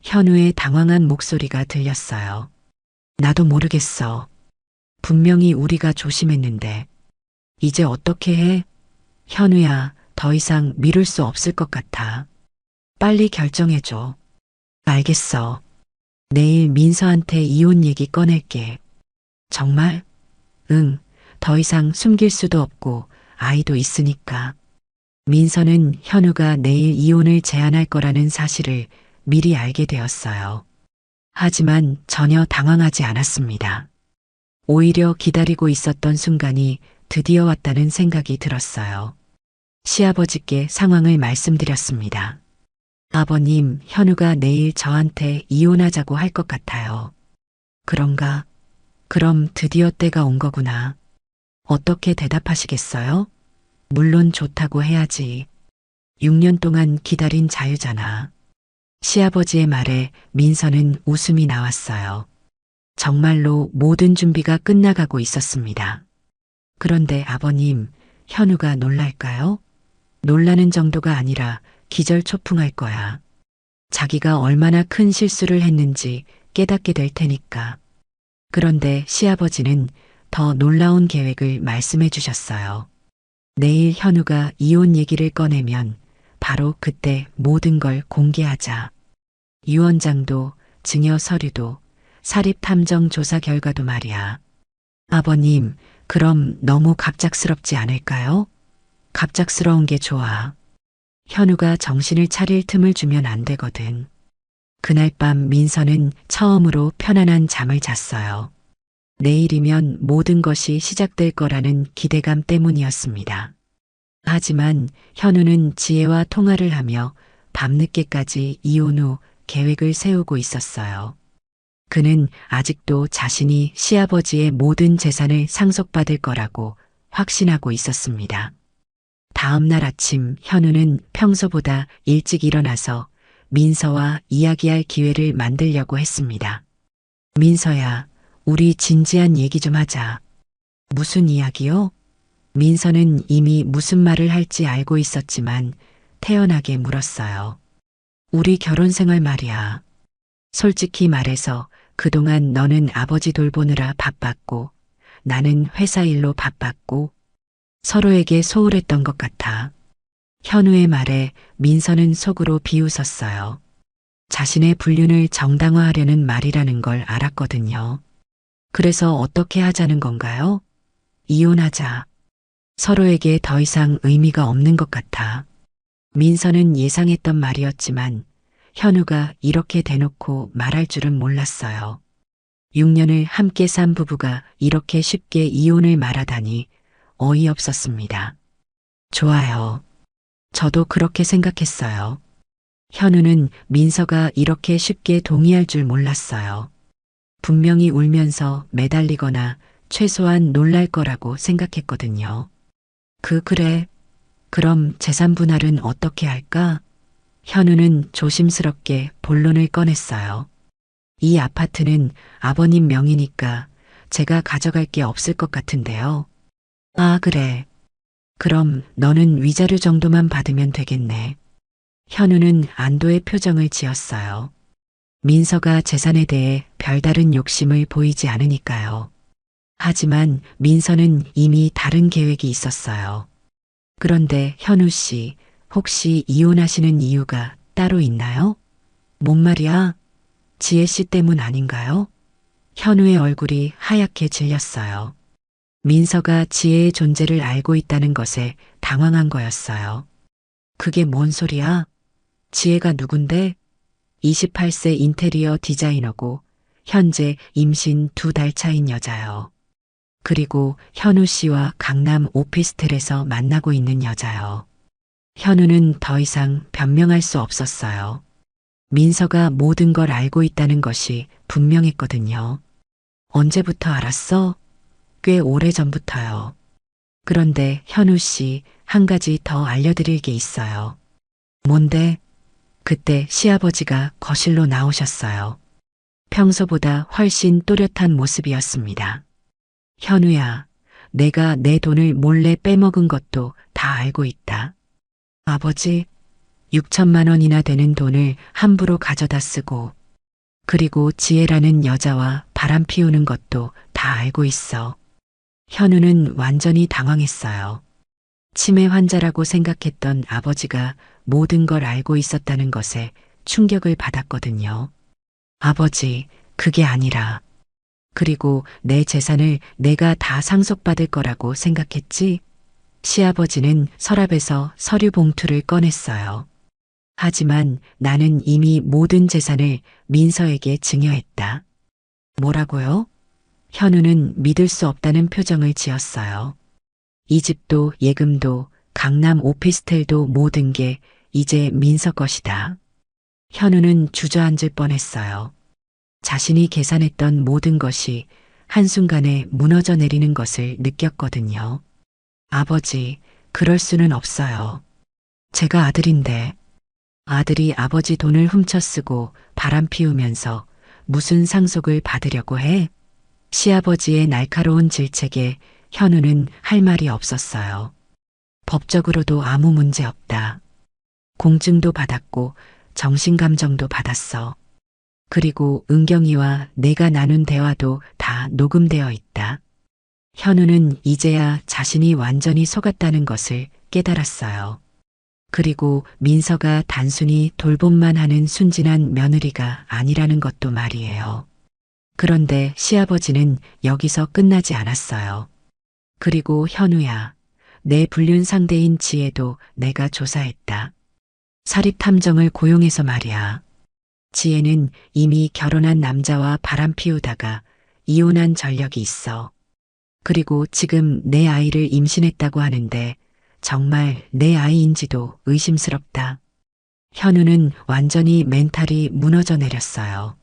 현우의 당황한 목소리가 들렸어요. 나도 모르겠어. 분명히 우리가 조심했는데. 이제 어떻게 해? 현우야, 더 이상 미룰 수 없을 것 같아. 빨리 결정해줘. 알겠어. 내일 민서한테 이혼 얘기 꺼낼게. 정말? 응, 더 이상 숨길 수도 없고 아이도 있으니까. 민서는 현우가 내일 이혼을 제안할 거라는 사실을 미리 알게 되었어요. 하지만 전혀 당황하지 않았습니다. 오히려 기다리고 있었던 순간이 드디어 왔다는 생각이 들었어요. 시아버지께 상황을 말씀드렸습니다. 아버님, 현우가 내일 저한테 이혼하자고 할 것 같아요. 그런가? 그럼 드디어 때가 온 거구나. 어떻게 대답하시겠어요? 물론 좋다고 해야지. 6년 동안 기다린 자유잖아. 시아버지의 말에 민서는 웃음이 나왔어요. 정말로 모든 준비가 끝나가고 있었습니다. 그런데 아버님, 현우가 놀랄까요? 놀라는 정도가 아니라 기절초풍할 거야. 자기가 얼마나 큰 실수를 했는지 깨닫게 될 테니까. 그런데 시아버지는 더 놀라운 계획을 말씀해 주셨어요. 내일 현우가 이혼 얘기를 꺼내면 바로 그때 모든 걸 공개하자. 유언장도, 증여 서류도, 사립탐정 조사 결과도 말이야. 아버님, 그럼 너무 갑작스럽지 않을까요? 갑작스러운 게 좋아. 현우가 정신을 차릴 틈을 주면 안 되거든. 그날 밤 민서는 처음으로 편안한 잠을 잤어요. 내일이면 모든 것이 시작될 거라는 기대감 때문이었습니다. 하지만 현우는 지혜와 통화를 하며 밤늦게까지 이혼 후 계획을 세우고 있었어요. 그는 아직도 자신이 시아버지의 모든 재산을 상속받을 거라고 확신하고 있었습니다. 다음 날 아침 현우는 평소보다 일찍 일어나서 민서와 이야기할 기회를 만들려고 했습니다. 민서야, 우리 진지한 얘기 좀 하자. 무슨 이야기요? 민서는 이미 무슨 말을 할지 알고 있었지만 태연하게 물었어요. 우리 결혼 생활 말이야. 솔직히 말해서 그동안 너는 아버지 돌보느라 바빴고 나는 회사 일로 바빴고 서로에게 소홀했던 것 같아. 현우의 말에 민서는 속으로 비웃었어요. 자신의 불륜을 정당화하려는 말이라는 걸 알았거든요. 그래서 어떻게 하자는 건가요? 이혼하자. 서로에게 더 이상 의미가 없는 것 같아. 민서는 예상했던 말이었지만 현우가 이렇게 대놓고 말할 줄은 몰랐어요. 6년을 함께 산 부부가 이렇게 쉽게 이혼을 말하다니 어이없었습니다. 좋아요. 저도 그렇게 생각했어요. 현우는 민서가 이렇게 쉽게 동의할 줄 몰랐어요. 분명히 울면서 매달리거나 최소한 놀랄 거라고 생각했거든요. 그래. 그럼 재산 분할은 어떻게 할까? 현우는 조심스럽게 본론을 꺼냈어요. 이 아파트는 아버님 명의니까 제가 가져갈 게 없을 것 같은데요. 아, 그래. 그럼 너는 위자료 정도만 받으면 되겠네. 현우는 안도의 표정을 지었어요. 민서가 재산에 대해 별다른 욕심을 보이지 않으니까요. 하지만 민서는 이미 다른 계획이 있었어요. 그런데 현우 씨, 혹시 이혼하시는 이유가 따로 있나요? 뭔 말이야? 지혜 씨 때문 아닌가요? 현우의 얼굴이 하얗게 질렸어요. 민서가 지혜의 존재를 알고 있다는 것에 당황한 거였어요. 그게 뭔 소리야? 지혜가 누군데? 28세 인테리어 디자이너고 현재 임신 2달 차인 여자요. 그리고 현우 씨와 강남 오피스텔에서 만나고 있는 여자요. 현우는 더 이상 변명할 수 없었어요. 민서가 모든 걸 알고 있다는 것이 분명했거든요. 언제부터 알았어? 꽤 오래전부터요. 그런데 현우 씨, 한 가지 더 알려드릴 게 있어요. 뭔데? 그때 시아버지가 거실로 나오셨어요. 평소보다 훨씬 또렷한 모습이었습니다. 현우야, 내가 내 돈을 몰래 빼먹은 것도 다 알고 있다. 아버지, 6천만 원이나 되는 돈을 함부로 가져다 쓰고, 그리고 지혜라는 여자와 바람 피우는 것도 다 다 알고 있어. 현우는 완전히 당황했어요. 치매 환자라고 생각했던 아버지가 모든 걸 알고 있었다는 것에 충격을 받았거든요. 아버지, 그게 아니라. 그리고 내 재산을 내가 다 상속받을 거라고 생각했지? 시아버지는 서랍에서 서류 봉투를 꺼냈어요. 하지만 나는 이미 모든 재산을 민서에게 증여했다. 뭐라고요? 현우는 믿을 수 없다는 표정을 지었어요. 이 집도 예금도 강남 오피스텔도 모든 게 이제 민서 것이다. 현우는 주저앉을 뻔했어요. 자신이 계산했던 모든 것이 한순간에 무너져 내리는 것을 느꼈거든요. 아버지, 그럴 수는 없어요. 제가 아들인데. 아들이 아버지 돈을 훔쳐 쓰고 바람 피우면서 무슨 상속을 받으려고 해? 시아버지의 날카로운 질책에 현우는 할 말이 없었어요. 법적으로도 아무 문제 없다. 공증도 받았고 정신감정도 받았어. 그리고 은경이와 내가 나눈 대화도 다 녹음되어 있다. 현우는 이제야 자신이 완전히 속았다는 것을 깨달았어요. 그리고 민서가 단순히 돌봄만 하는 순진한 며느리가 아니라는 것도 말이에요. 그런데 시아버지는 여기서 끝나지 않았어요. 그리고 현우야, 내 불륜 상대인 지혜도 내가 조사했다. 사립탐정을 고용해서 말이야. 지혜는 이미 결혼한 남자와 바람 피우다가 이혼한 전력이 있어. 그리고 지금 내 아이를 임신했다고 하는데 정말 내 아이인지도 의심스럽다. 현우는 완전히 멘탈이 무너져 내렸어요.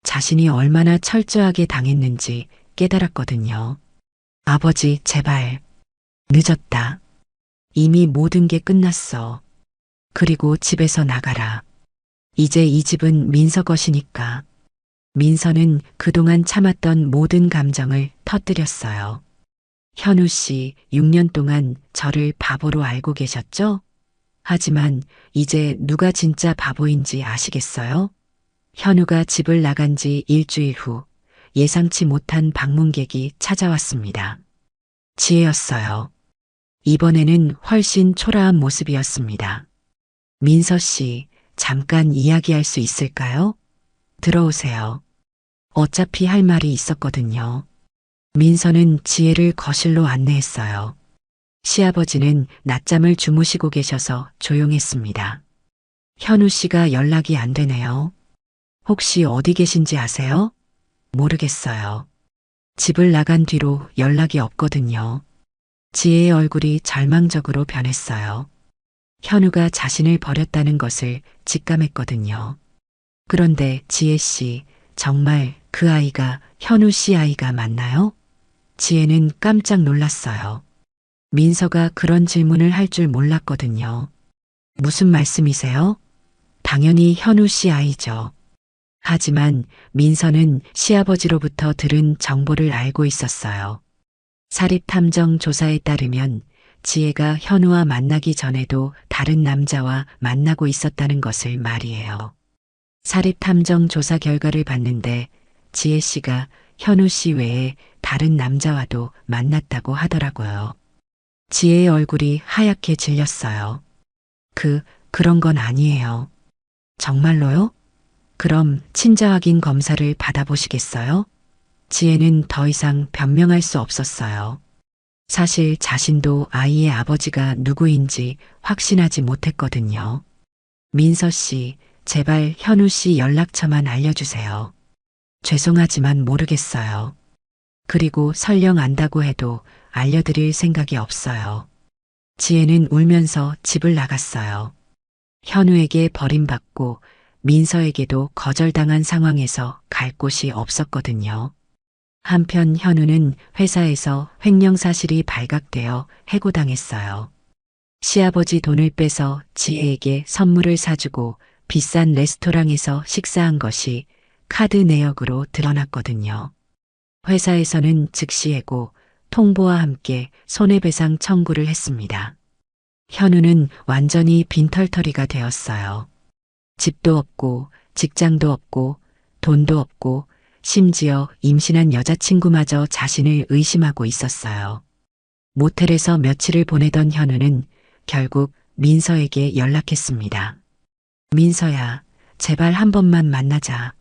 자신이 얼마나 철저하게 당했는지 깨달았거든요. 아버지, 제발. 늦었다. 이미 모든 게 끝났어. 그리고 집에서 나가라. 이제 이 집은 민서 것이니까. 민서는 그동안 참았던 모든 감정을 터뜨렸어요. 현우 씨, 6년 동안 저를 바보로 알고 계셨죠? 하지만 이제 누가 진짜 바보인지 아시겠어요? 현우가 집을 나간 지 일주일 후 예상치 못한 방문객이 찾아왔습니다. 지혜였어요. 이번에는 훨씬 초라한 모습이었습니다. 민서 씨, 잠깐 이야기할 수 있을까요? 들어오세요. 어차피 할 말이 있었거든요. 민서는 지혜를 거실로 안내했어요. 시아버지는 낮잠을 주무시고 계셔서 조용했습니다. 현우 씨가 연락이 안 되네요. 혹시 어디 계신지 아세요? 모르겠어요. 집을 나간 뒤로 연락이 없거든요. 지혜의 얼굴이 절망적으로 변했어요. 현우가 자신을 버렸다는 것을 직감했거든요. 그런데 지혜 씨, 정말 그 아이가 현우 씨 아이가 맞나요? 지혜는 깜짝 놀랐어요. 민서가 그런 질문을 할 줄 몰랐거든요. 무슨 말씀이세요? 당연히 현우 씨 아이죠. 하지만 민서는 시아버지로부터 들은 정보를 알고 있었어요. 사립탐정 조사에 따르면 지혜가 현우와 만나기 전에도 다른 남자와 만나고 있었다는 것을 말이에요. 사립탐정 조사 결과를 봤는데 지혜 씨가 현우 씨 외에 다른 남자와도 만났다고 하더라고요. 지혜의 얼굴이 하얗게 질렸어요. 그런 건 아니에요. 정말로요? 그럼 친자 확인 검사를 받아보시겠어요? 지혜는 더 이상 변명할 수 없었어요. 사실 자신도 아이의 아버지가 누구인지 확신하지 못했거든요. 민서 씨, 제발 현우 씨 연락처만 알려주세요. 죄송하지만 모르겠어요. 그리고 설령 안다고 해도 알려드릴 생각이 없어요. 지혜는 울면서 집을 나갔어요. 현우에게 버림받고 민서에게도 거절당한 상황에서 갈 곳이 없었거든요. 한편 현우는 회사에서 횡령 사실이 발각되어 해고당했어요. 시아버지 돈을 빼서 지혜에게 선물을 사주고 비싼 레스토랑에서 식사한 것이 카드 내역으로 드러났거든요. 회사에서는 즉시 해고, 통보와 함께 손해배상 청구를 했습니다. 현우는 완전히 빈털터리가 되었어요. 집도 없고, 직장도 없고, 돈도 없고, 심지어 임신한 여자친구마저 자신을 의심하고 있었어요. 모텔에서 며칠을 보내던 현우는 결국 민서에게 연락했습니다. 민서야, 제발 한 번만 만나자.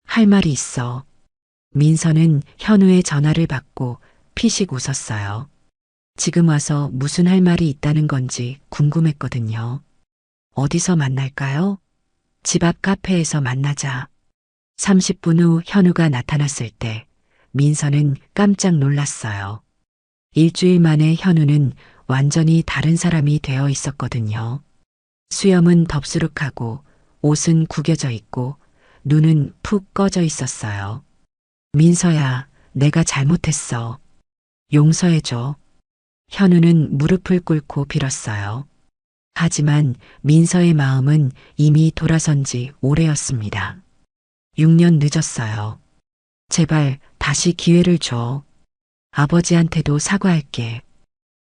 할 말이 있어. 민서는 현우의 전화를 받고 피식 웃었어요. 지금 와서 무슨 할 말이 있다는 건지 궁금했거든요. 어디서 만날까요? 집 앞 카페에서 만나자. 30분 후 현우가 나타났을 때 민서는 깜짝 놀랐어요. 일주일 만에 현우는 완전히 다른 사람이 되어 있었거든요. 수염은 덥수룩하고 옷은 구겨져 있고 눈은 푹 꺼져 있었어요. 민서야, 내가 잘못했어. 용서해줘. 현우는 무릎을 꿇고 빌었어요. 하지만 민서의 마음은 이미 돌아선 지 오래였습니다. 6년 늦었어요. 제발 다시 기회를 줘. 아버지한테도 사과할게.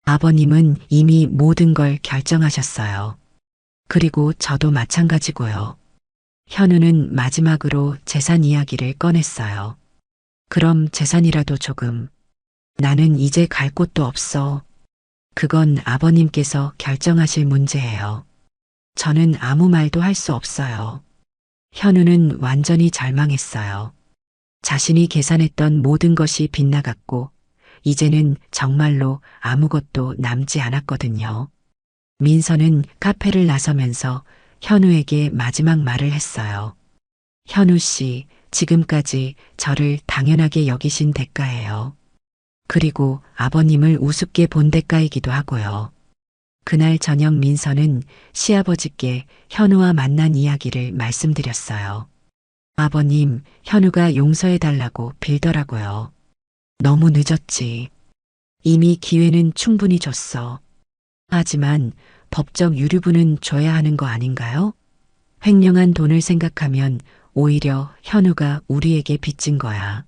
아버님은 이미 모든 걸 결정하셨어요. 그리고 저도 마찬가지고요. 현우는 마지막으로 재산 이야기를 꺼냈어요. 그럼 재산이라도 조금. 나는 이제 갈 곳도 없어. 그건 아버님께서 결정하실 문제예요. 저는 아무 말도 할 수 없어요. 현우는 완전히 절망했어요. 자신이 계산했던 모든 것이 빗나갔고 이제는 정말로 아무것도 남지 않았거든요. 민서는 카페를 나서면서 현우에게 마지막 말을 했어요. 현우 씨, 지금까지 저를 당연하게 여기신 대가예요. 그리고 아버님을 우습게 본 대가이기도 하고요. 그날 저녁 민서는 시아버지께 현우와 만난 이야기를 말씀드렸어요. 아버님, 현우가 용서해달라고 빌더라고요. 너무 늦었지. 이미 기회는 충분히 줬어. 하지만 법적 유류분은 줘야 하는 거 아닌가요? 횡령한 돈을 생각하면 오히려 현우가 우리에게 빚진 거야.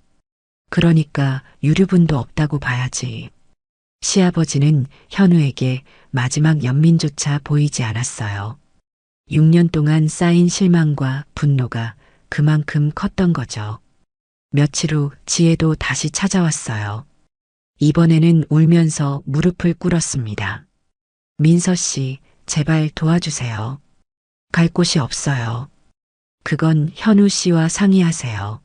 그러니까 유류분도 없다고 봐야지. 시아버지는 현우에게 마지막 연민조차 보이지 않았어요. 6년 동안 쌓인 실망과 분노가 그만큼 컸던 거죠. 며칠 후 지혜도 다시 찾아왔어요. 이번에는 울면서 무릎을 꿇었습니다. 민서 씨, 제발 도와주세요. 갈 곳이 없어요. 그건 현우 씨와 상의하세요.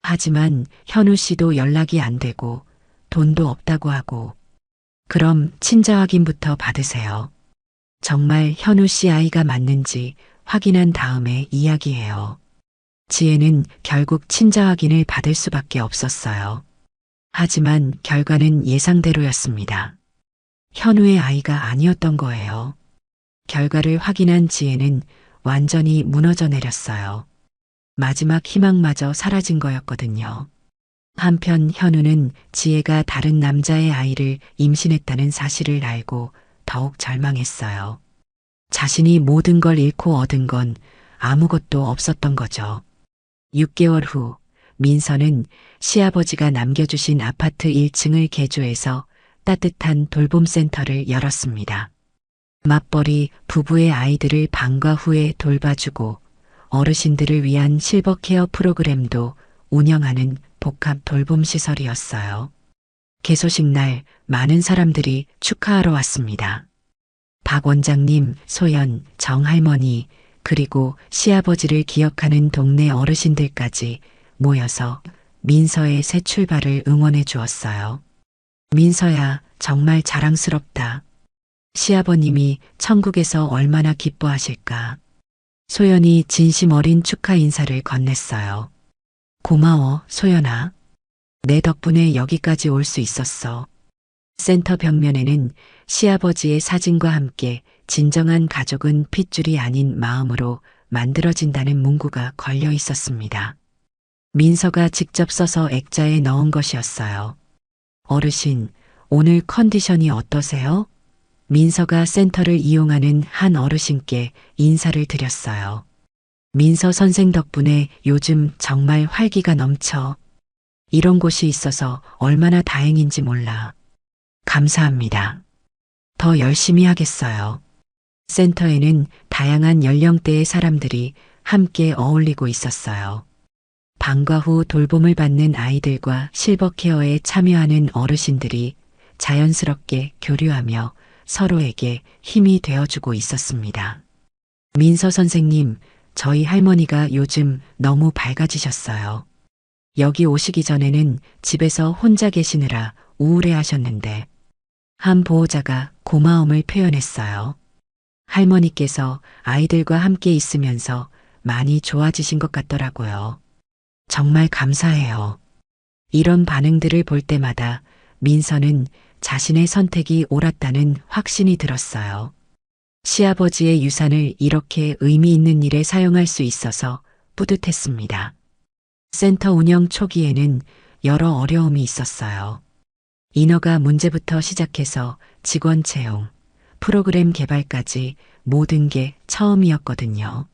하지만 현우 씨도 연락이 안 되고 돈도 없다고 하고 그럼 친자 확인부터 받으세요. 정말 현우 씨 아이가 맞는지 확인한 다음에 이야기해요. 지혜는 결국 친자 확인을 받을 수밖에 없었어요. 하지만 결과는 예상대로였습니다. 현우의 아이가 아니었던 거예요. 결과를 확인한 지혜는 완전히 무너져 내렸어요. 마지막 희망마저 사라진 거였거든요. 한편 현우는 지혜가 다른 남자의 아이를 임신했다는 사실을 알고 더욱 절망했어요. 자신이 모든 걸 잃고 얻은 건 아무것도 없었던 거죠. 6개월 후 민서는 시아버지가 남겨주신 아파트 1층을 개조해서 따뜻한 돌봄센터를 열었습니다. 맞벌이 부부의 아이들을 방과 후에 돌봐주고 어르신들을 위한 실버 케어 프로그램도 운영하는 복합 돌봄 시설이었어요. 개소식 날 많은 사람들이 축하하러 왔습니다. 박 원장님, 소연, 정 할머니, 그리고 시아버지를 기억하는 동네 어르신들까지 모여서 민서의 새 출발을 응원해 주었어요. 민서야, 정말 자랑스럽다. 시아버님이 천국에서 얼마나 기뻐하실까. 소연이 진심 어린 축하 인사를 건넸어요. 고마워, 소연아. 내 덕분에 여기까지 올 수 있었어. 센터 벽면에는 시아버지의 사진과 함께 진정한 가족은 핏줄이 아닌 마음으로 만들어진다는 문구가 걸려 있었습니다. 민서가 직접 써서 액자에 넣은 것이었어요. 어르신, 오늘 컨디션이 어떠세요? 민서가 센터를 이용하는 한 어르신께 인사를 드렸어요. 민서 선생 덕분에 요즘 정말 활기가 넘쳐. 이런 곳이 있어서 얼마나 다행인지 몰라. 감사합니다. 더 열심히 하겠어요. 센터에는 다양한 연령대의 사람들이 함께 어울리고 있었어요. 방과 후 돌봄을 받는 아이들과 실버케어에 참여하는 어르신들이 자연스럽게 교류하며 서로에게 힘이 되어주고 있었습니다. 민서 선생님, 저희 할머니가 요즘 너무 밝아지셨어요. 여기 오시기 전에는 집에서 혼자 계시느라 우울해 하셨는데, 한 보호자가 고마움을 표현했어요. 할머니께서 아이들과 함께 있으면서 많이 좋아지신 것 같더라고요. 정말 감사해요. 이런 반응들을 볼 때마다 민서는 자신의 선택이 옳았다는 확신이 들었어요. 시아버지의 유산을 이렇게 의미 있는 일에 사용할 수 있어서 뿌듯했습니다. 센터 운영 초기에는 여러 어려움이 있었어요. 인허가 문제부터 시작해서 직원 채용, 프로그램 개발까지 모든 게 처음이었거든요.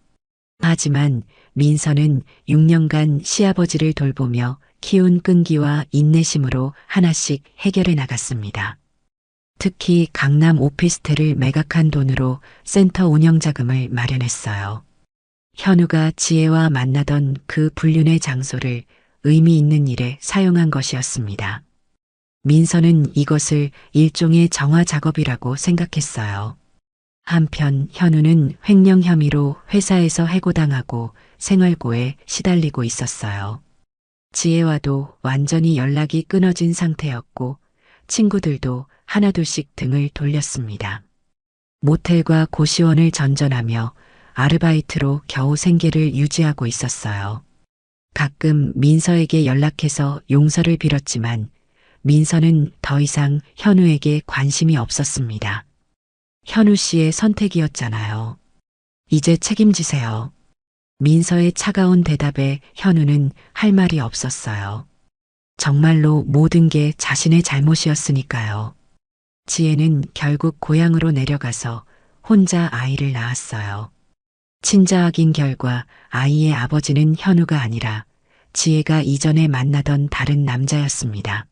하지만 민서는 6년간 시아버지를 돌보며 키운 끈기와 인내심으로 하나씩 해결해 나갔습니다. 특히 강남 오피스텔을 매각한 돈으로 센터 운영 자금을 마련했어요. 현우가 지혜와 만나던 그 불륜의 장소를 의미 있는 일에 사용한 것이었습니다. 민서는 이것을 일종의 정화 작업이라고 생각했어요. 한편 현우는 횡령 혐의로 회사에서 해고당하고 생활고에 시달리고 있었어요. 지혜와도 완전히 연락이 끊어진 상태였고 친구들도 하나둘씩 등을 돌렸습니다. 모텔과 고시원을 전전하며 아르바이트로 겨우 생계를 유지하고 있었어요. 가끔 민서에게 연락해서 용서를 빌었지만 민서는 더 이상 현우에게 관심이 없었습니다. 현우 씨의 선택이었잖아요. 이제 책임지세요. 민서의 차가운 대답에 현우는 할 말이 없었어요. 정말로 모든 게 자신의 잘못이었으니까요. 지혜는 결국 고향으로 내려가서 혼자 아이를 낳았어요. 친자 확인 결과 아이의 아버지는 현우가 아니라 지혜가 이전에 만나던 다른 남자였습니다.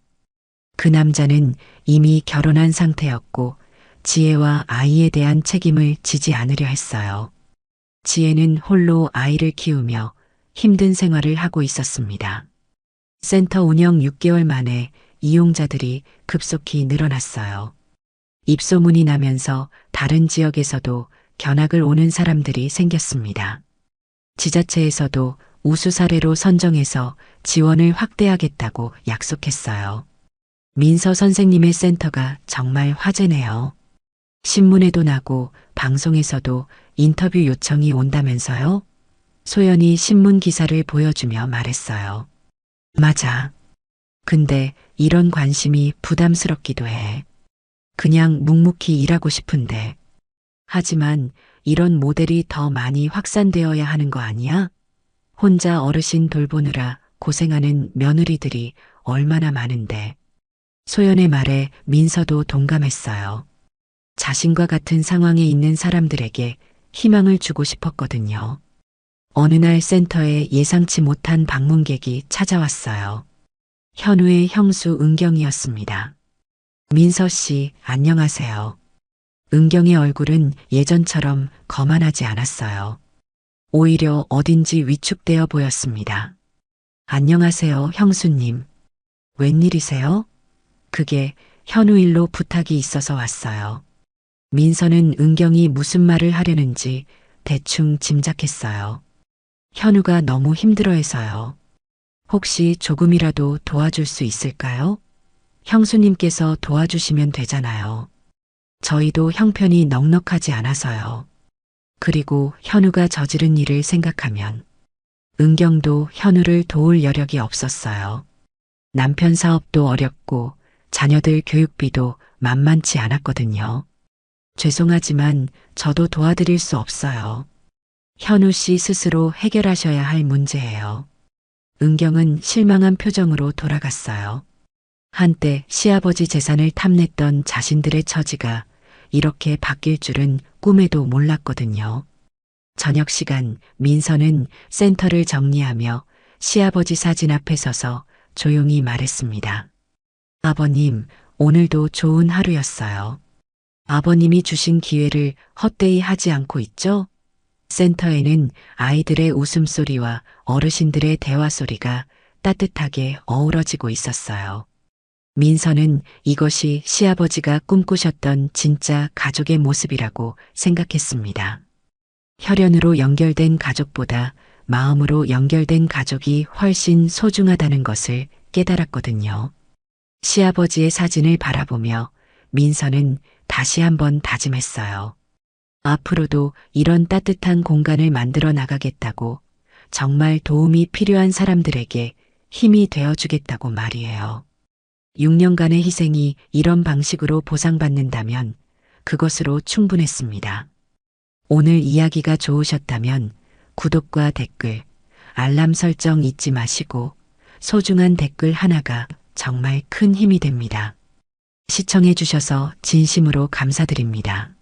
그 남자는 이미 결혼한 상태였고 지혜와 아이에 대한 책임을 지지 않으려 했어요. 지혜는 홀로 아이를 키우며 힘든 생활을 하고 있었습니다. 센터 운영 6개월 만에 이용자들이 급속히 늘어났어요. 입소문이 나면서 다른 지역에서도 견학을 오는 사람들이 생겼습니다. 지자체에서도 우수 사례로 선정해서 지원을 확대하겠다고 약속했어요. 민서 선생님의 센터가 정말 화제네요. 신문에도 나고 방송에서도 인터뷰 요청이 온다면서요? 소연이 신문 기사를 보여주며 말했어요. 맞아. 근데 이런 관심이 부담스럽기도 해. 그냥 묵묵히 일하고 싶은데. 하지만 이런 모델이 더 많이 확산되어야 하는 거 아니야? 혼자 어르신 돌보느라 고생하는 며느리들이 얼마나 많은데. 소연의 말에 민서도 동감했어요. 자신과 같은 상황에 있는 사람들에게 희망을 주고 싶었거든요. 어느 날 센터에 예상치 못한 방문객이 찾아왔어요. 현우의 형수 은경이었습니다. 민서 씨, 안녕하세요. 은경의 얼굴은 예전처럼 거만하지 않았어요. 오히려 어딘지 위축되어 보였습니다. 안녕하세요, 형수님. 웬일이세요? 그게 현우 일로 부탁이 있어서 왔어요. 민서는 은경이 무슨 말을 하려는지 대충 짐작했어요. 현우가 너무 힘들어해서요. 혹시 조금이라도 도와줄 수 있을까요? 형수님께서 도와주시면 되잖아요. 저희도 형편이 넉넉하지 않아서요. 그리고 현우가 저지른 일을 생각하면 은경도 현우를 도울 여력이 없었어요. 남편 사업도 어렵고 자녀들 교육비도 만만치 않았거든요. 죄송하지만 저도 도와드릴 수 없어요. 현우 씨 스스로 해결하셔야 할 문제예요. 은경은 실망한 표정으로 돌아갔어요. 한때 시아버지 재산을 탐냈던 자신들의 처지가 이렇게 바뀔 줄은 꿈에도 몰랐거든요. 저녁 시간 민서는 센터를 정리하며 시아버지 사진 앞에 서서 조용히 말했습니다. 아버님, 오늘도 좋은 하루였어요. 아버님이 주신 기회를 헛되이 하지 않고 있죠? 센터에는 아이들의 웃음소리와 어르신들의 대화 소리가 따뜻하게 어우러지고 있었어요. 민서는 이것이 시아버지가 꿈꾸셨던 진짜 가족의 모습이라고 생각했습니다. 혈연으로 연결된 가족보다 마음으로 연결된 가족이 훨씬 소중하다는 것을 깨달았거든요. 시아버지의 사진을 바라보며 민서는 다시 한번 다짐했어요. 앞으로도 이런 따뜻한 공간을 만들어 나가겠다고, 정말 도움이 필요한 사람들에게 힘이 되어주겠다고 말이에요. 6년간의 희생이 이런 방식으로 보상받는다면 그것으로 충분했습니다. 오늘 이야기가 좋으셨다면 구독과 댓글, 알람 설정 잊지 마시고, 소중한 댓글 하나가 정말 큰 힘이 됩니다. 시청해 주셔서 진심으로 감사드립니다.